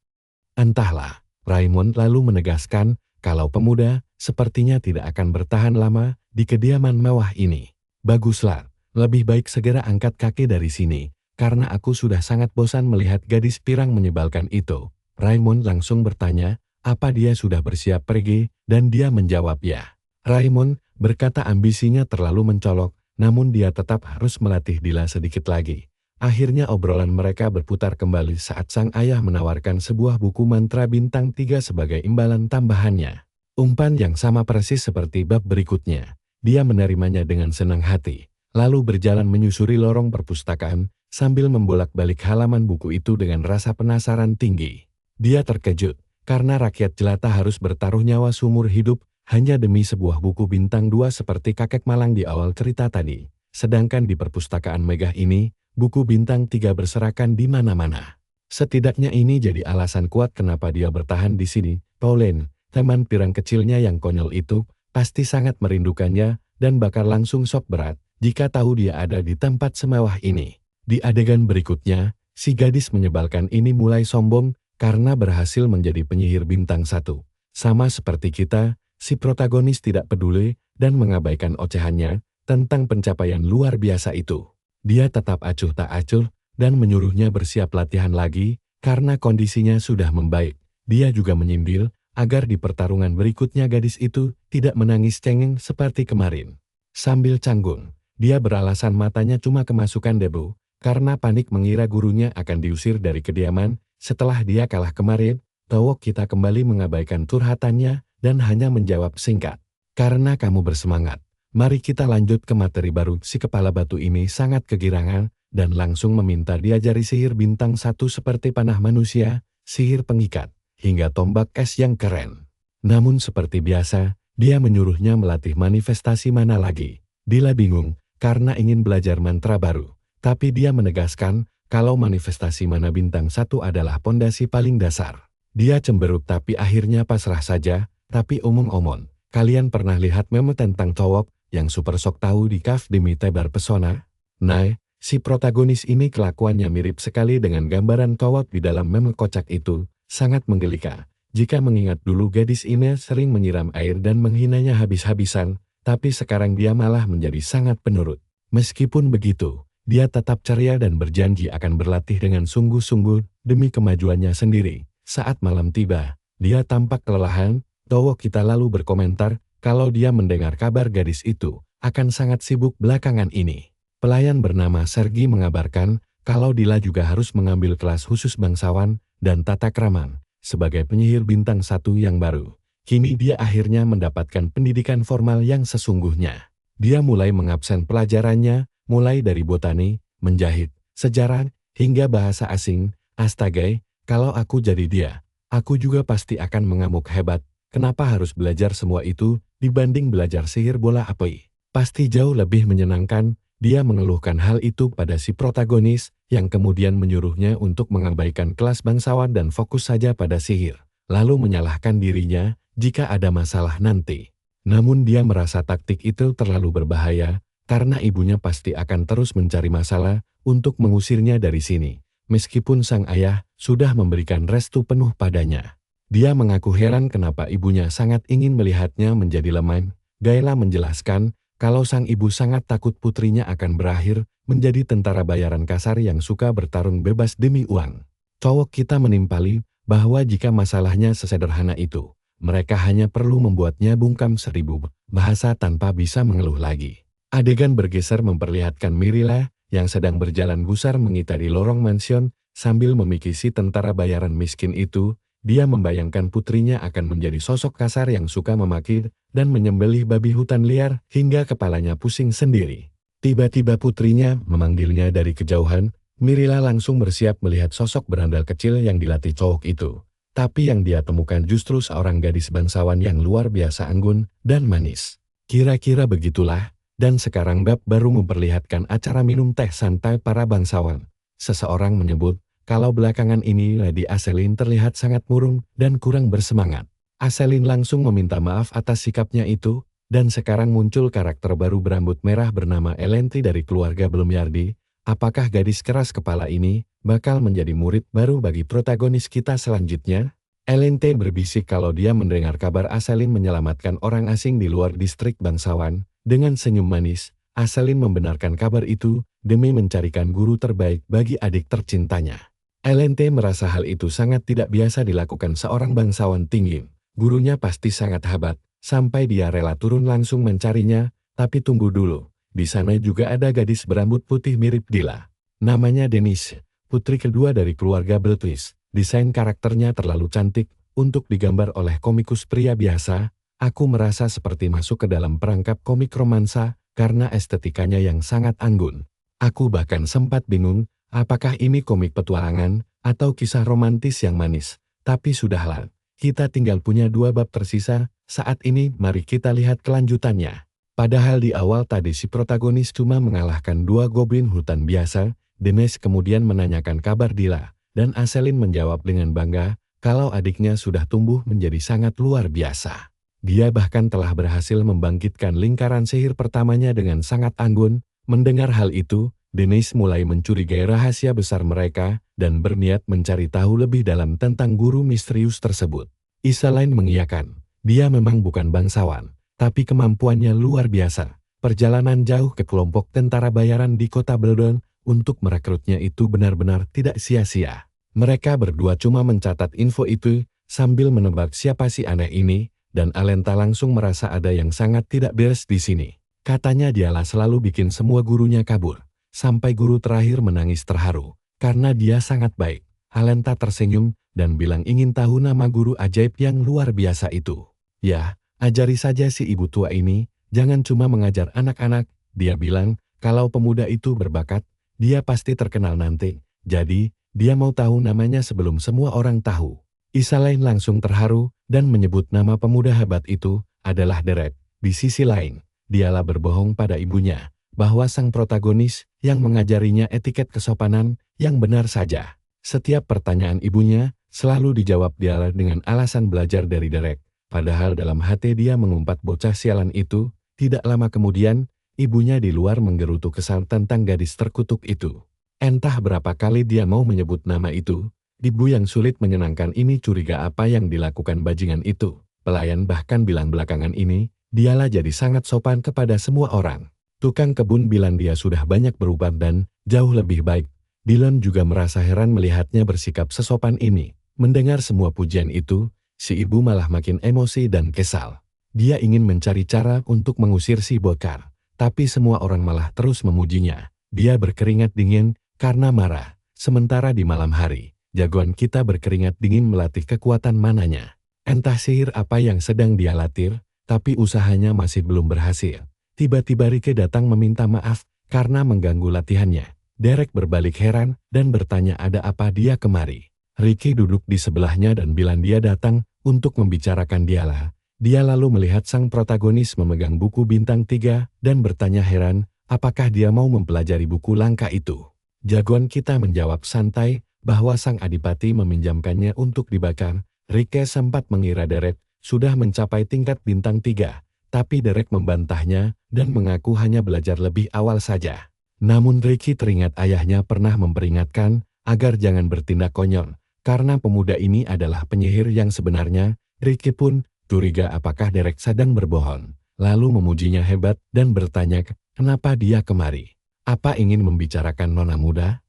Entahlah, Raimon lalu menegaskan kalau pemuda sepertinya tidak akan bertahan lama di kediaman mewah ini. Baguslah, lebih baik segera angkat kaki dari sini, karena aku sudah sangat bosan melihat gadis pirang menyebalkan itu. Raimon langsung bertanya, apa dia sudah bersiap pergi, dan dia menjawab ya. Raimon berkata ambisinya terlalu mencolok, namun dia tetap harus melatih Dila sedikit lagi. Akhirnya obrolan mereka berputar kembali saat sang ayah menawarkan sebuah buku mantra bintang 3 sebagai imbalan tambahannya. Umpan yang sama persis seperti bab berikutnya. Dia menerimanya dengan senang hati, lalu berjalan menyusuri lorong perpustakaan sambil membolak-balik halaman buku itu dengan rasa penasaran tinggi. Dia terkejut, karena rakyat jelata harus bertaruh nyawa seumur hidup hanya demi sebuah buku bintang 2 seperti kakek malang di awal cerita tadi. Sedangkan di perpustakaan megah ini, buku bintang 3 berserakan di mana-mana. Setidaknya ini jadi alasan kuat kenapa dia bertahan di sini. Pauline, teman pirang kecilnya yang konyol itu, pasti sangat merindukannya dan bakal langsung shock berat jika tahu dia ada di tempat semewah ini. Di adegan berikutnya, si gadis menyebalkan ini mulai sombong karena berhasil menjadi penyihir bintang 1. Sama seperti kita, si protagonis tidak peduli dan mengabaikan ocehannya tentang pencapaian luar biasa itu. Dia tetap acuh tak acuh dan menyuruhnya bersiap latihan lagi karena kondisinya sudah membaik. Dia juga menyindir, agar di pertarungan berikutnya gadis itu tidak menangis cengeng seperti kemarin. Sambil canggung, dia beralasan matanya cuma kemasukan debu, karena panik mengira gurunya akan diusir dari kediaman. Setelah dia kalah kemarin, Towok kita kembali mengabaikan curhatannya dan hanya menjawab singkat. Karena kamu bersemangat, mari kita lanjut ke materi baru. Si kepala batu ini sangat kegirangan dan langsung meminta diajari sihir bintang 1 seperti panah manusia, sihir pengikat, hingga tombak es yang keren. Namun seperti biasa, dia menyuruhnya melatih manifestasi mana lagi. Dila bingung karena ingin belajar mantra baru, tapi dia menegaskan kalau manifestasi mana bintang 1 adalah pondasi paling dasar. Dia cemberut tapi akhirnya pasrah saja. Tapi omong-omong, kalian pernah lihat meme tentang Towok yang super sok tahu di Cave demi tebar pesona? Nah, si protagonis ini kelakuannya mirip sekali dengan gambaran Towok di dalam meme kocak itu, sangat menggelikan. Jika mengingat dulu gadis ini sering menyiram air dan menghinanya habis-habisan, tapi sekarang dia malah menjadi sangat penurut. Meskipun begitu, dia tetap ceria dan berjanji akan berlatih dengan sungguh-sungguh demi kemajuannya sendiri. Saat malam tiba, dia tampak kelelahan. Towok kita lalu berkomentar kalau dia mendengar kabar gadis itu akan sangat sibuk belakangan ini. Pelayan bernama Sergi mengabarkan kalau Dila juga harus mengambil kelas khusus bangsawan dan tata krama sebagai penyihir bintang 1 yang baru. Kini dia akhirnya mendapatkan pendidikan formal yang sesungguhnya. Dia mulai mengabsen pelajarannya, mulai dari botani, menjahit, sejarah, hingga bahasa asing. Astaga, kalau aku jadi dia, aku juga pasti akan mengamuk hebat. Kenapa harus belajar semua itu dibanding belajar sihir bola api? Pasti jauh lebih menyenangkan. Dia mengeluhkan hal itu pada si protagonis, yang kemudian menyuruhnya untuk mengabaikan kelas bangsawan dan fokus saja pada sihir, lalu menyalahkan dirinya jika ada masalah nanti. Namun dia merasa taktik itu terlalu berbahaya, karena ibunya pasti akan terus mencari masalah untuk mengusirnya dari sini, meskipun sang ayah sudah memberikan restu penuh padanya. Dia mengaku heran kenapa ibunya sangat ingin melihatnya menjadi lemah. Gaela menjelaskan, kalau sang ibu sangat takut putrinya akan berakhir menjadi tentara bayaran kasar yang suka bertarung bebas demi uang. Towok kita menimpali bahwa jika masalahnya sesederhana itu, mereka hanya perlu membuatnya bungkam 1000 bahasa tanpa bisa mengeluh lagi. Adegan bergeser memperlihatkan Mirilla yang sedang berjalan gusar mengitari lorong mansion sambil memikisi tentara bayaran miskin itu. Dia membayangkan putrinya akan menjadi sosok kasar yang suka memaki dan menyembelih babi hutan liar hingga kepalanya pusing sendiri. Tiba-tiba putrinya memanggilnya dari kejauhan. Mirilla langsung bersiap melihat sosok berandal kecil yang dilatih Towok itu. Tapi yang dia temukan justru seorang gadis bangsawan yang luar biasa anggun dan manis. Kira-kira begitulah, dan sekarang bab baru memperlihatkan acara minum teh santai para bangsawan. Seseorang menyebut, kalau belakangan ini Lady Aselin terlihat sangat murung dan kurang bersemangat. Aselin langsung meminta maaf atas sikapnya itu, dan sekarang muncul karakter baru berambut merah bernama Elentri dari keluarga Belmiardi. Apakah gadis keras kepala ini bakal menjadi murid baru bagi protagonis kita selanjutnya? Elentri berbisik kalau dia mendengar kabar Aselin menyelamatkan orang asing di luar distrik bangsawan. Dengan senyum manis, Aselin membenarkan kabar itu demi mencarikan guru terbaik bagi adik tercintanya. Elentri merasa hal itu sangat tidak biasa dilakukan seorang bangsawan tinggi. Gurunya pasti sangat hebat, sampai dia rela turun langsung mencarinya. Tapi tunggu dulu, di sana juga ada gadis berambut putih mirip Dila. Namanya Denise, putri kedua dari keluarga Beltwis. Desain karakternya terlalu cantik untuk digambar oleh komikus pria biasa. Aku merasa seperti masuk ke dalam perangkap komik romansa karena estetikanya yang sangat anggun. Aku bahkan sempat bingung, apakah ini komik petualangan atau kisah romantis yang manis? Tapi sudahlah, kita tinggal punya 2 bab tersisa. Saat ini mari kita lihat kelanjutannya. Padahal di awal tadi si protagonis cuma mengalahkan 2 goblin hutan biasa. Denise kemudian menanyakan kabar Dila, dan Aselin menjawab dengan bangga kalau adiknya sudah tumbuh menjadi sangat luar biasa. Dia bahkan telah berhasil membangkitkan lingkaran sihir pertamanya dengan sangat anggun. Mendengar hal itu, Denise mulai mencurigai rahasia besar mereka dan berniat mencari tahu lebih dalam tentang guru misterius tersebut. Isaline mengiyakan, dia memang bukan bangsawan, tapi kemampuannya luar biasa. Perjalanan jauh ke kelompok tentara bayaran di kota Beldon untuk merekrutnya itu benar-benar tidak sia-sia. Mereka berdua cuma mencatat info itu sambil menebak siapa si aneh ini, dan Alenta langsung merasa ada yang sangat tidak beres di sini. Katanya dialah selalu bikin semua gurunya kabur, sampai guru terakhir menangis terharu, karena dia sangat baik. Alenta tersenyum, dan bilang ingin tahu nama guru ajaib yang luar biasa itu. Ya, ajari saja si ibu tua ini, jangan cuma mengajar anak-anak, dia bilang, kalau pemuda itu berbakat, dia pasti terkenal nanti, jadi, dia mau tahu namanya sebelum semua orang tahu. Isalain langsung terharu, dan menyebut nama pemuda hebat itu, adalah Derek. Di sisi lain, dialah berbohong pada ibunya, bahwa sang protagonis, yang mengajarinya etiket kesopanan, yang benar saja. Setiap pertanyaan ibunya, selalu dijawab dialah dengan alasan belajar dari Derek. Padahal dalam hati dia mengumpat bocah sialan itu, tidak lama kemudian, ibunya di luar menggerutu kesal tentang gadis terkutuk itu. Entah berapa kali dia mau menyebut nama itu, ibu yang sulit menyenangkan ini curiga apa yang dilakukan bajingan itu. Pelayan bahkan bilang belakangan ini, dialah jadi sangat sopan kepada semua orang. Tukang kebun bilang dia sudah banyak berubah dan jauh lebih baik. Dylan juga merasa heran melihatnya bersikap sesopan ini. Mendengar semua pujian itu, si ibu malah makin emosi dan kesal. Dia ingin mencari cara untuk mengusir si bokar, tapi semua orang malah terus memujinya. Dia berkeringat dingin karena marah. Sementara di malam hari, jagoan kita berkeringat dingin melatih kekuatan mananya. Entah sihir apa yang sedang dia latih, tapi usahanya masih belum berhasil. Tiba-tiba Rike datang meminta maaf karena mengganggu latihannya. Derek berbalik heran dan bertanya ada apa dia kemari. Rike duduk di sebelahnya dan bilang dia datang untuk membicarakan dialah. Dia lalu melihat sang protagonis memegang buku bintang 3 dan bertanya heran, apakah dia mau mempelajari buku langka itu. Jagoan kita menjawab santai bahwa sang adipati meminjamkannya untuk dibakar. Rike sempat mengira Derek sudah mencapai tingkat bintang 3, tapi Derek membantahnya dan mengaku hanya belajar lebih awal saja. Namun Ricky teringat ayahnya pernah memperingatkan agar jangan bertindak konyol, karena pemuda ini adalah penyihir yang sebenarnya. Ricky pun curiga apakah Derek sedang berbohong, lalu memujinya hebat dan bertanya kenapa dia kemari. Apa ingin membicarakan nona muda?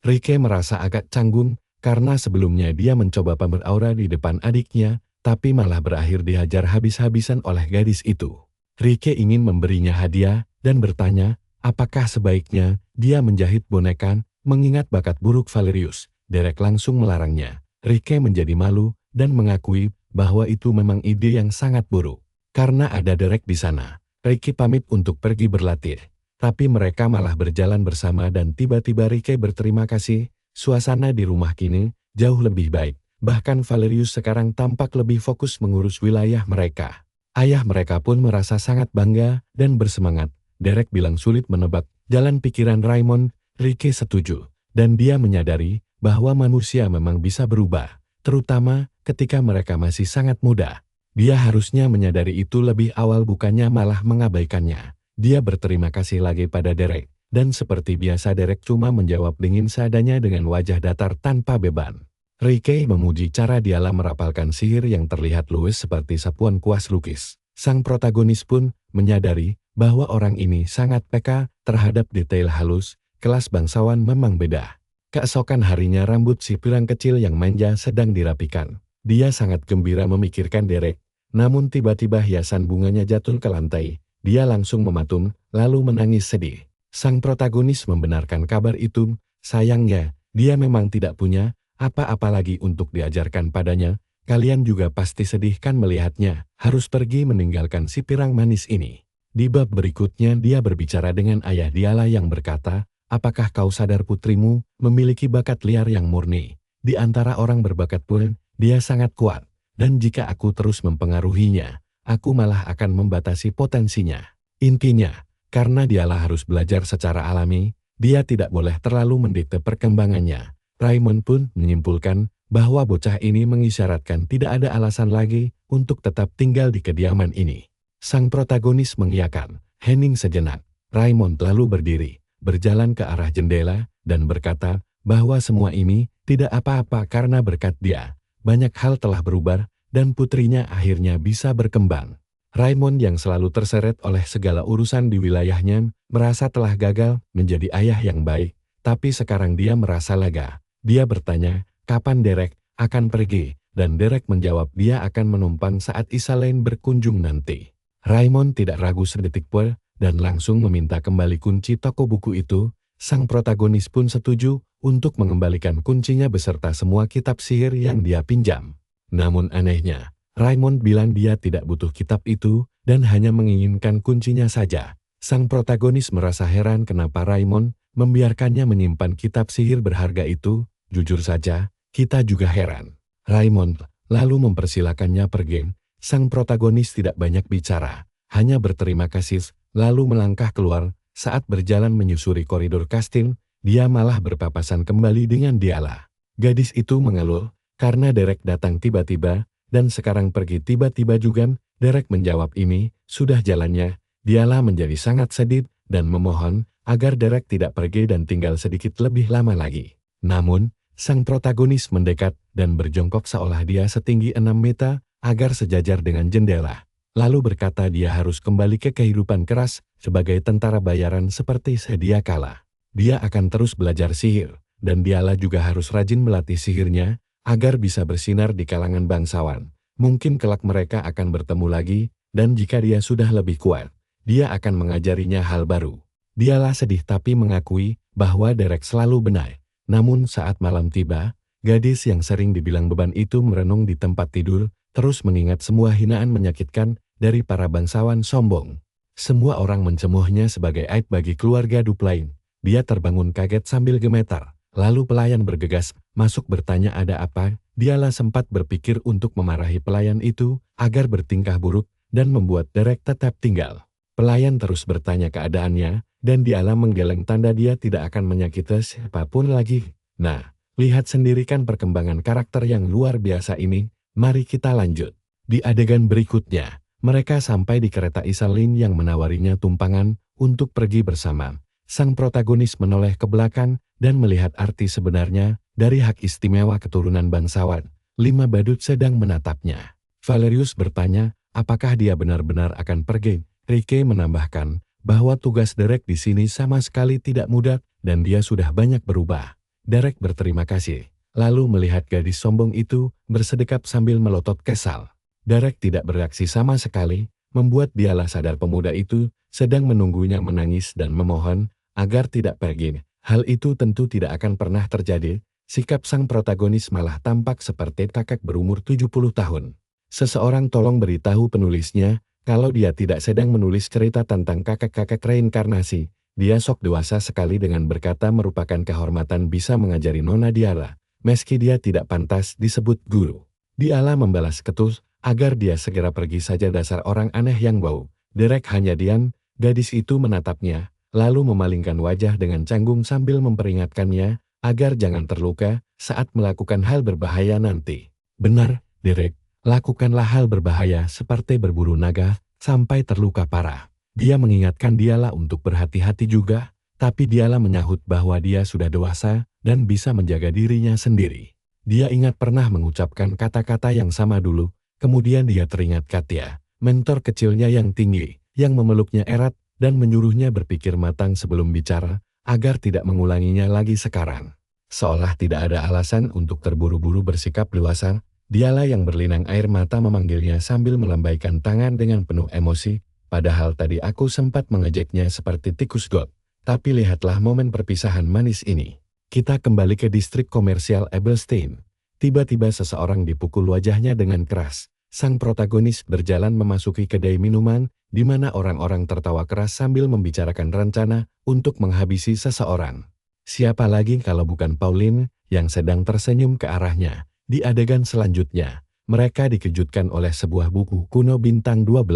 Ricky merasa agak canggung karena sebelumnya dia mencoba beraura di depan adiknya, tapi malah berakhir dihajar habis-habisan oleh gadis itu. Ricky ingin memberinya hadiah dan bertanya, apakah sebaiknya dia menjahit boneka, mengingat bakat buruk Valerius. Derek langsung melarangnya. Ricky menjadi malu dan mengakui bahwa itu memang ide yang sangat buruk. Karena ada Derek di sana, Ricky pamit untuk pergi berlatih. Tapi mereka malah berjalan bersama dan tiba-tiba Ricky berterima kasih. Suasana di rumah kini jauh lebih baik. Bahkan Valerius sekarang tampak lebih fokus mengurus wilayah mereka. Ayah mereka pun merasa sangat bangga dan bersemangat. Derek bilang sulit menebak jalan pikiran Raymond. Ricky setuju, dan dia menyadari bahwa manusia memang bisa berubah, terutama ketika mereka masih sangat muda. Dia harusnya menyadari itu lebih awal bukannya malah mengabaikannya. Dia berterima kasih lagi pada Derek, dan seperti biasa Derek cuma menjawab dingin seadanya dengan wajah datar tanpa beban. Ricky memuji cara dialah merapalkan sihir yang terlihat luwes seperti sapuan kuas lukis. Sang protagonis pun menyadari bahwa orang ini sangat peka terhadap detail halus. Kelas bangsawan memang beda. Keesokan harinya rambut si pirang kecil yang manja sedang dirapikan. Dia sangat gembira memikirkan Derek, namun tiba-tiba hiasan bunganya jatuh ke lantai. Dia langsung mematung, lalu menangis sedih. Sang protagonis membenarkan kabar itu, sayangnya, dia memang tidak punya apa-apa lagi untuk diajarkan padanya. Kalian juga pasti sedih kan melihatnya, harus pergi meninggalkan si pirang manis ini. Di bab berikutnya dia berbicara dengan ayah dialah yang berkata, apakah kau sadar putrimu memiliki bakat liar yang murni? Di antara orang berbakat pun, dia sangat kuat. Dan jika aku terus mempengaruhinya, aku malah akan membatasi potensinya. Intinya, karena dialah harus belajar secara alami, dia tidak boleh terlalu mendikte perkembangannya. Raymond pun menyimpulkan bahwa bocah ini mengisyaratkan tidak ada alasan lagi untuk tetap tinggal di kediaman ini. Sang protagonis mengiyakan, hening sejenak. Raymond lalu berdiri, berjalan ke arah jendela, dan berkata bahwa semua ini tidak apa-apa karena berkat dia. Banyak hal telah berubah, dan putrinya akhirnya bisa berkembang. Raymond yang selalu terseret oleh segala urusan di wilayahnya, merasa telah gagal menjadi ayah yang baik, tapi sekarang dia merasa lega. Dia bertanya, kapan Derek akan pergi? dan Derek menjawab dia akan menumpang saat Isalain berkunjung nanti. Raymond tidak ragu sedetik pun dan langsung meminta kembali kunci toko buku itu. Sang protagonis pun setuju untuk mengembalikan kuncinya beserta semua kitab sihir yang dia pinjam. Namun anehnya, Raymond bilang dia tidak butuh kitab itu dan hanya menginginkan kuncinya saja. Sang protagonis merasa heran kenapa Raymond membiarkannya menyimpan kitab sihir berharga itu. Jujur saja, kita juga heran. Raymond lalu mempersilakannya pergi. Sang protagonis tidak banyak bicara, hanya berterima kasih, lalu melangkah keluar. Saat berjalan menyusuri koridor kastil, dia malah berpapasan kembali dengan Diala. Gadis itu mengeluh, karena Derek datang tiba-tiba, dan sekarang pergi tiba-tiba juga. Derek menjawab ini, sudah jalannya. Diala menjadi sangat sedih, dan memohon, agar Derek tidak pergi dan tinggal sedikit lebih lama lagi. Namun, sang protagonis mendekat, dan berjongkok seolah dia setinggi 6 meter, agar sejajar dengan jendela. Lalu berkata dia harus kembali ke kehidupan keras sebagai tentara bayaran seperti sedia kala. Dia akan terus belajar sihir, dan Diala juga harus rajin melatih sihirnya agar bisa bersinar di kalangan bangsawan. Mungkin kelak mereka akan bertemu lagi, dan jika dia sudah lebih kuat, dia akan mengajarinya hal baru. Diala sedih tapi mengakui bahwa Derek selalu benar. Namun saat malam tiba, gadis yang sering dibilang beban itu merenung di tempat tidur, terus mengingat semua hinaan menyakitkan dari para bangsawan sombong. Semua orang mencemuhnya sebagai aib bagi keluarga Duplain. Dia terbangun kaget sambil gemetar. Lalu pelayan bergegas masuk bertanya ada apa. Dialah sempat berpikir untuk memarahi pelayan itu agar bertingkah buruk dan membuat Derek tetap tinggal. Pelayan terus bertanya keadaannya dan Dialah menggeleng tanda dia tidak akan menyakiti siapapun lagi. Nah, lihat sendiri kan perkembangan karakter yang luar biasa ini. Mari kita lanjut. Di adegan berikutnya, mereka sampai di kereta Isalin yang menawarinya tumpangan untuk pergi bersama. Sang protagonis menoleh ke belakang dan melihat arti sebenarnya dari hak istimewa keturunan bangsawan. 5 badut sedang menatapnya. Valerius bertanya, apakah dia benar-benar akan pergi? Rike menambahkan bahwa tugas Derek di sini sama sekali tidak mudah dan dia sudah banyak berubah. Derek berterima kasih, lalu melihat gadis sombong itu bersedekap sambil melotot kesal. Derek tidak bereaksi sama sekali, membuat Dialah sadar pemuda itu sedang menunggunya menangis dan memohon agar tidak pergi. Hal itu tentu tidak akan pernah terjadi. Sikap sang protagonis malah tampak seperti kakek berumur 70 tahun. Seseorang tolong beritahu penulisnya kalau dia tidak sedang menulis cerita tentang kakek-kakek reinkarnasi. Dia sok dewasa sekali dengan berkata merupakan kehormatan bisa mengajari Nona Diala, meski dia tidak pantas disebut guru. Diala membalas ketus agar dia segera pergi saja dasar orang aneh yang bau. Derek hanya diam, gadis itu menatapnya, lalu memalingkan wajah dengan canggung sambil memperingatkannya agar jangan terluka saat melakukan hal berbahaya nanti. Benar, Derek, lakukanlah hal berbahaya seperti berburu naga sampai terluka parah. Dia mengingatkan Diala untuk berhati-hati juga, tapi Diala menyahut bahwa dia sudah dewasa dan bisa menjaga dirinya sendiri. Dia ingat pernah mengucapkan kata-kata yang sama dulu. Kemudian dia teringat Katya, mentor kecilnya yang tinggi, yang memeluknya erat dan menyuruhnya berpikir matang sebelum bicara, agar tidak mengulanginya lagi sekarang. Seolah tidak ada alasan untuk terburu-buru bersikap dewasa, Dialah yang berlinang air mata memanggilnya sambil melambaikan tangan dengan penuh emosi, padahal tadi aku sempat mengejeknya seperti tikus got. Tapi lihatlah momen perpisahan manis ini. Kita kembali ke distrik komersial Ebelstein. Tiba-tiba seseorang dipukul wajahnya dengan keras. Sang protagonis berjalan memasuki kedai minuman, di mana orang-orang tertawa keras sambil membicarakan rencana untuk menghabisi seseorang. Siapa lagi kalau bukan Pauline yang sedang tersenyum ke arahnya. Di adegan selanjutnya, mereka dikejutkan oleh sebuah buku kuno bintang 12.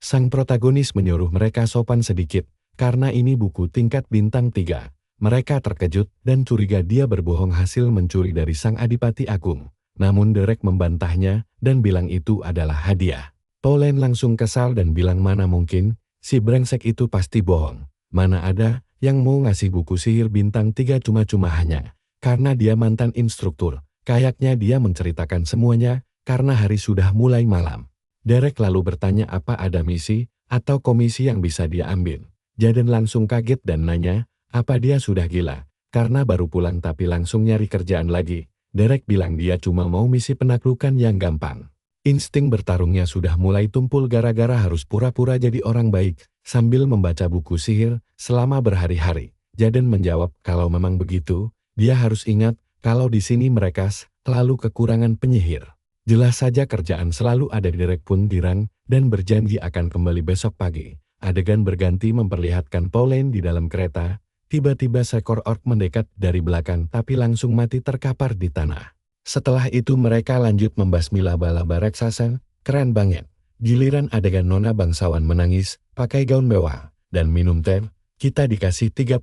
Sang protagonis menyuruh mereka sopan sedikit, karena ini buku tingkat bintang 3. Mereka terkejut dan curiga dia berbohong hasil mencuri dari sang Adipati Agung. Namun Derek membantahnya dan bilang itu adalah hadiah. Pauline langsung kesal dan bilang mana mungkin, si brengsek itu pasti bohong. Mana ada yang mau ngasih buku sihir bintang 3 cuma-cuma hanya karena dia mantan instruktur. Kayaknya dia menceritakan semuanya karena hari sudah mulai malam. Derek lalu bertanya apa ada misi atau komisi yang bisa dia ambil. Jaden langsung kaget dan nanya, apa dia sudah gila? Karena baru pulang tapi langsung nyari kerjaan lagi. Derek bilang dia cuma mau misi penaklukan yang gampang. Insting bertarungnya sudah mulai tumpul gara-gara harus pura-pura jadi orang baik sambil membaca buku sihir selama berhari-hari. Jaden menjawab kalau memang begitu, dia harus ingat kalau di sini mereka selalu kekurangan penyihir. Jelas saja kerjaan selalu ada. Derek pun girang dan berjanji akan kembali besok pagi. Adegan berganti memperlihatkan Pauline di dalam kereta. Tiba-tiba seekor orc mendekat dari belakang tapi langsung mati terkapar di tanah. Setelah itu mereka lanjut membasmi laba-laba raksasa, keren banget. Giliran adegan nona bangsawan menangis, pakai gaun mewah, dan minum teh, kita dikasih 35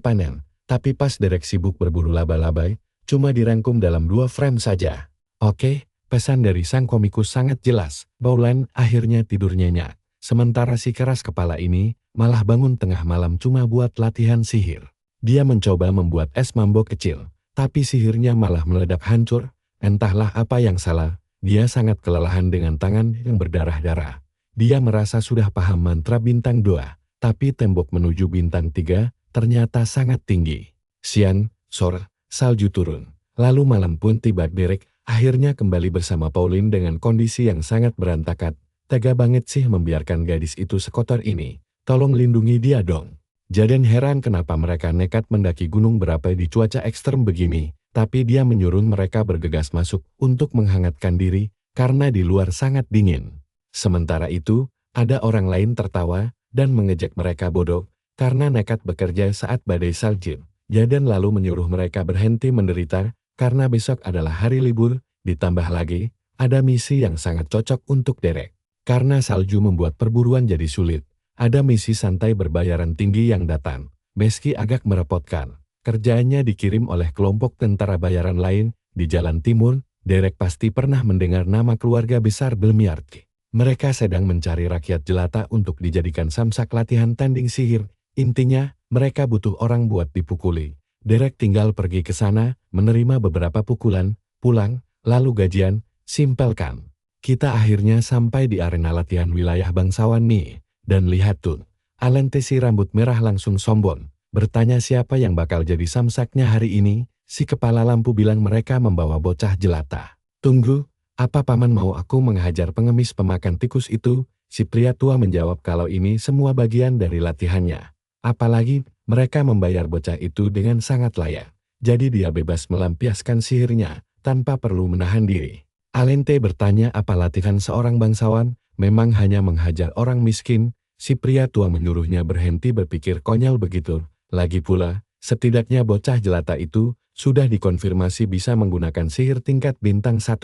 panel. Tapi pas Derek sibuk berburu laba-laba, cuma dirangkum dalam 2 frame saja. Oke, pesan dari sang komikus sangat jelas, Pauline akhirnya tidur nyenyak. Sementara si keras kepala ini malah bangun tengah malam cuma buat latihan sihir. Dia mencoba membuat es mambo kecil, tapi sihirnya malah meledak hancur. Entahlah apa yang salah, dia sangat kelelahan dengan tangan yang berdarah-darah. Dia merasa sudah paham mantra bintang 2, tapi tembok menuju bintang 3 ternyata sangat tinggi. Siang, sore, salju turun. Lalu malam pun tiba. Derek akhirnya kembali bersama Pauline dengan kondisi yang sangat berantakan. Tega banget sih membiarkan gadis itu sekotor ini. Tolong lindungi dia dong. Jaden heran kenapa mereka nekat mendaki gunung berapi di cuaca ekstrem begini. Tapi dia menyuruh mereka bergegas masuk untuk menghangatkan diri karena di luar sangat dingin. Sementara itu, ada orang lain tertawa dan mengejek mereka bodoh karena nekat bekerja saat badai salju. Jaden lalu menyuruh mereka berhenti menderita karena besok adalah hari libur. Ditambah lagi, ada misi yang sangat cocok untuk Derek. Karena salju membuat perburuan jadi sulit, ada misi santai berbayaran tinggi yang datang. Meski agak merepotkan, kerjaannya dikirim oleh kelompok tentara bayaran lain di Jalan Timur. Derek pasti pernah mendengar nama keluarga besar Belmiarti. Mereka sedang mencari rakyat jelata untuk dijadikan samsak latihan tanding sihir. Intinya, mereka butuh orang buat dipukuli. Derek tinggal pergi ke sana, menerima beberapa pukulan, pulang, lalu gajian, simpelkan. Kita akhirnya sampai di arena latihan wilayah bangsawan nih. Dan lihat tuh, Alente si rambut merah langsung sombong. Bertanya siapa yang bakal jadi samsaknya hari ini. Si kepala lampu bilang mereka membawa bocah jelata. Tunggu, apa paman mau aku menghajar pengemis pemakan tikus itu? Si pria tua menjawab kalau ini semua bagian dari latihannya. Apalagi, mereka membayar bocah itu dengan sangat layak. Jadi dia bebas melampiaskan sihirnya, tanpa perlu menahan diri. Alente bertanya apa latihan seorang bangsawan, memang hanya menghajar orang miskin. Si pria tua menyuruhnya berhenti berpikir konyol begitu. Lagi pula, setidaknya bocah jelata itu sudah dikonfirmasi bisa menggunakan sihir tingkat bintang 1.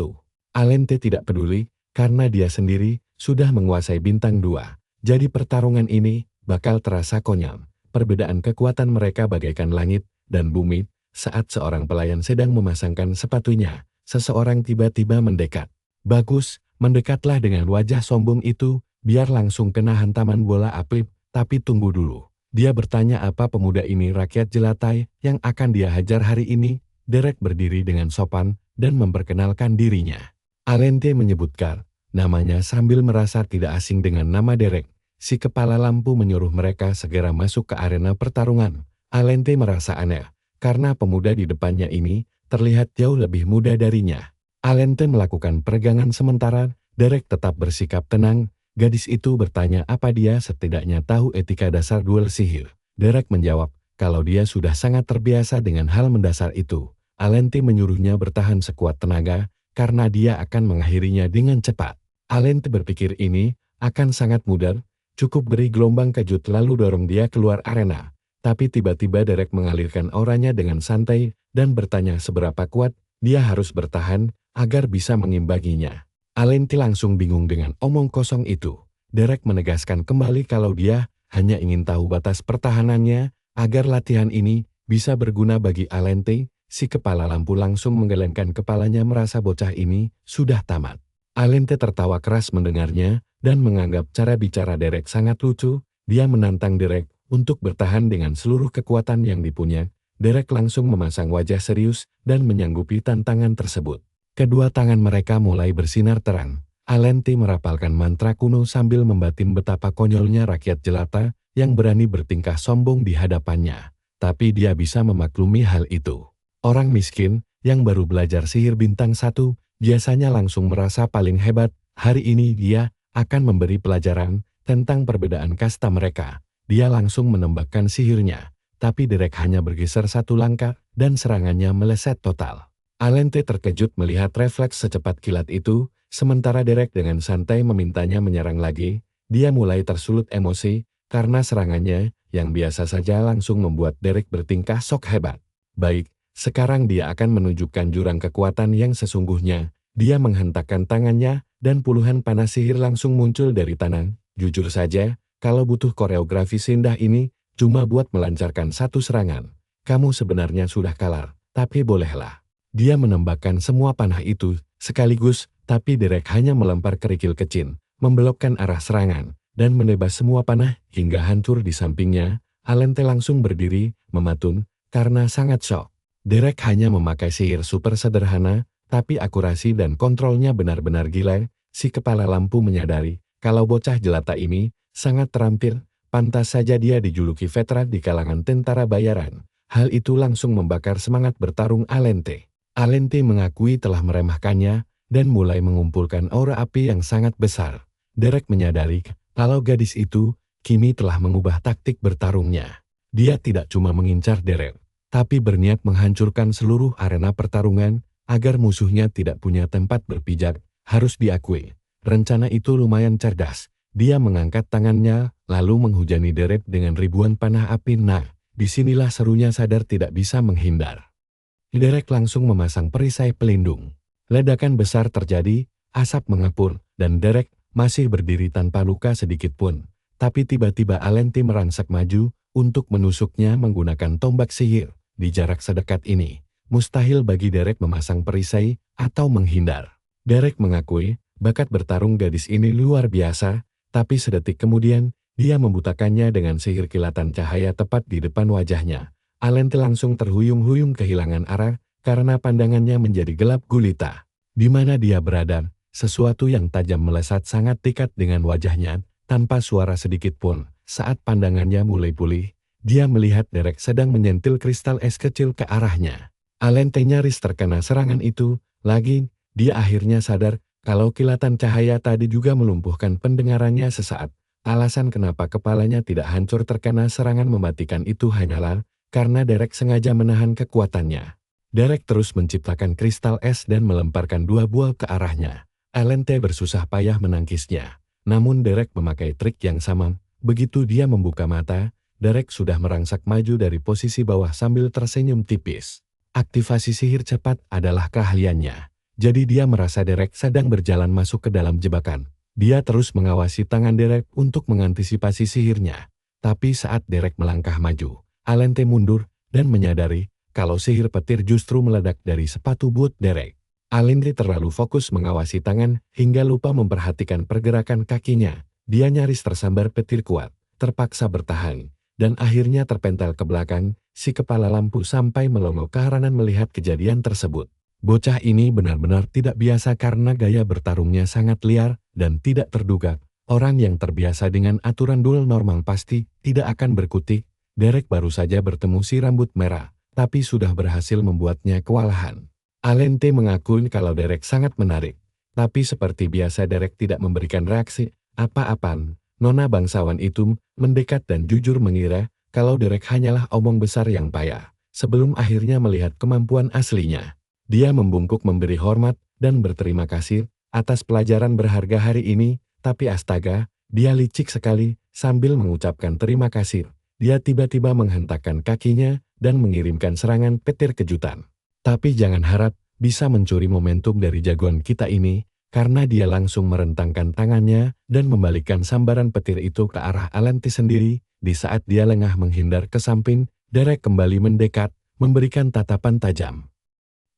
Alente tidak peduli, karena dia sendiri sudah menguasai bintang 2. Jadi pertarungan ini bakal terasa konyol. Perbedaan kekuatan mereka bagaikan langit dan bumi. Saat seorang pelayan sedang memasangkan sepatunya, seseorang tiba-tiba mendekat. Bagus, mendekatlah dengan wajah sombong itu, biar langsung kena hantaman bola api. Tapi tunggu dulu. Dia bertanya apa pemuda ini rakyat jelatai yang akan dia hajar hari ini. Derek berdiri dengan sopan dan memperkenalkan dirinya. Alente menyebutkan namanya sambil merasa tidak asing dengan nama Derek. Si kepala lampu menyuruh mereka segera masuk ke arena pertarungan. Alente merasa aneh, karena pemuda di depannya ini terlihat jauh lebih muda darinya. Alente melakukan peregangan sementara. Derek tetap bersikap tenang. Gadis itu bertanya apa dia setidaknya tahu etika dasar duel sihir. Derek menjawab kalau dia sudah sangat terbiasa dengan hal mendasar itu. Alente menyuruhnya bertahan sekuat tenaga karena dia akan mengakhirinya dengan cepat. Alente berpikir ini akan sangat mudah, cukup beri gelombang kejut lalu dorong dia keluar arena. Tapi tiba-tiba Derek mengalirkan auranya dengan santai dan bertanya seberapa kuat dia harus bertahan agar bisa mengimbanginya. Alente langsung bingung dengan omong kosong itu. Derek menegaskan kembali kalau dia hanya ingin tahu batas pertahanannya agar latihan ini bisa berguna bagi Alente. Si kepala lampu langsung menggelengkan kepalanya merasa bocah ini sudah tamat. Alente tertawa keras mendengarnya dan menganggap cara bicara Derek sangat lucu. Dia menantang Derek untuk bertahan dengan seluruh kekuatan yang dipunya. Derek langsung memasang wajah serius dan menyanggupi tantangan tersebut. Kedua tangan mereka mulai bersinar terang. Alente merapalkan mantra kuno sambil membatin betapa konyolnya rakyat jelata yang berani bertingkah sombong di hadapannya. Tapi dia bisa memaklumi hal itu. Orang miskin yang baru belajar sihir bintang 1, biasanya langsung merasa paling hebat. Hari ini dia akan memberi pelajaran tentang perbedaan kasta mereka. Dia langsung menembakkan sihirnya, tapi Derek hanya bergeser satu langkah dan serangannya meleset total. Alente terkejut melihat refleks secepat kilat itu, sementara Derek dengan santai memintanya menyerang lagi. Dia mulai tersulut emosi karena serangannya yang biasa saja langsung membuat Derek bertingkah sok hebat. Baik, sekarang dia akan menunjukkan jurang kekuatan yang sesungguhnya. Dia menghentakkan tangannya dan puluhan panah sihir langsung muncul dari tanah. Jujur saja, kalau butuh koreografi seindah ini, cuma buat melancarkan satu serangan, kamu sebenarnya sudah kalah, tapi bolehlah. Dia menembakkan semua panah itu sekaligus, tapi Derek hanya melempar kerikil kecil, membelokkan arah serangan, dan menebas semua panah hingga hancur di sampingnya. Alente langsung berdiri, mematun, karena sangat syok. Derek hanya memakai sihir super sederhana, tapi akurasi dan kontrolnya benar-benar gila. Si kepala lampu menyadari kalau bocah jelata ini sangat terampil, pantas saja dia dijuluki veteran di kalangan tentara bayaran. Hal itu langsung membakar semangat bertarung Alente. Alente mengakui telah meremehkannya dan mulai mengumpulkan aura api yang sangat besar. Derek menyadari kalau gadis itu kini telah mengubah taktik bertarungnya. Dia tidak cuma mengincar Derek, tapi berniat menghancurkan seluruh arena pertarungan agar musuhnya tidak punya tempat berpijak. Harus diakui, rencana itu lumayan cerdas. Dia mengangkat tangannya, lalu menghujani Derek dengan ribuan panah api. Nah, disinilah serunya sadar tidak bisa menghindar. Derek langsung memasang perisai pelindung. Ledakan besar terjadi, asap mengepul, dan Derek masih berdiri tanpa luka sedikit pun. Tapi tiba-tiba Alente merangsak maju untuk menusuknya menggunakan tombak sihir. Di jarak sedekat ini, mustahil bagi Derek memasang perisai atau menghindar. Derek mengakui, bakat bertarung gadis ini luar biasa, tapi sedetik kemudian, dia membutakannya dengan sihir kilatan cahaya tepat di depan wajahnya. Alente langsung terhuyung-huyung kehilangan arah, karena pandangannya menjadi gelap gulita. Di mana dia berada, sesuatu yang tajam melesat sangat dekat dengan wajahnya, tanpa suara sedikit pun. Saat pandangannya mulai pulih, dia melihat Derek sedang menyentil kristal es kecil ke arahnya. Alente nyaris terkena serangan itu, lagi. Dia akhirnya sadar kalau kilatan cahaya tadi juga melumpuhkan pendengarannya sesaat. Alasan kenapa kepalanya tidak hancur terkena serangan mematikan itu hanyalah karena Derek sengaja menahan kekuatannya. Derek terus menciptakan kristal es dan melemparkan 2 buah ke arahnya. Alente bersusah payah menangkisnya. Namun Derek memakai trik yang sama. Begitu dia membuka mata, Derek sudah merangsak maju dari posisi bawah sambil tersenyum tipis. Aktivasi sihir cepat adalah keahliannya. Jadi dia merasa Derek sedang berjalan masuk ke dalam jebakan. Dia terus mengawasi tangan Derek untuk mengantisipasi sihirnya. Tapi saat Derek melangkah maju, Alente mundur dan menyadari kalau sihir petir justru meledak dari sepatu boot Derek. Alente terlalu fokus mengawasi tangan hingga lupa memperhatikan pergerakan kakinya. Dia nyaris tersambar petir kuat, terpaksa bertahan, dan akhirnya terpental ke belakang. Si kepala lampu sampai melongo keheranan melihat kejadian tersebut. Bocah ini benar-benar tidak biasa karena gaya bertarungnya sangat liar dan tidak terduga. Orang yang terbiasa dengan aturan duel normal pasti tidak akan berkutik. Derek baru saja bertemu si rambut merah, tapi sudah berhasil membuatnya kewalahan. Alente mengakui kalau Derek sangat menarik, tapi seperti biasa Derek tidak memberikan reaksi apa-apaan. Nona bangsawan itu mendekat dan jujur mengira kalau Derek hanyalah omong besar yang payah. Sebelum akhirnya melihat kemampuan aslinya. Dia membungkuk memberi hormat dan berterima kasih atas pelajaran berharga hari ini, tapi astaga, dia licik sekali. Sambil mengucapkan terima kasih, dia tiba-tiba menghentakkan kakinya dan mengirimkan serangan petir kejutan. Tapi jangan harap bisa mencuri momentum dari jagoan kita ini, karena dia langsung merentangkan tangannya dan membalikkan sambaran petir itu ke arah Alente sendiri. Di saat dia lengah menghindar ke samping, Derek kembali mendekat, memberikan tatapan tajam.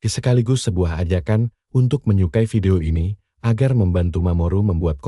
Sekaligus sebuah ajakan untuk menyukai video ini, agar membantu Mamoru membuat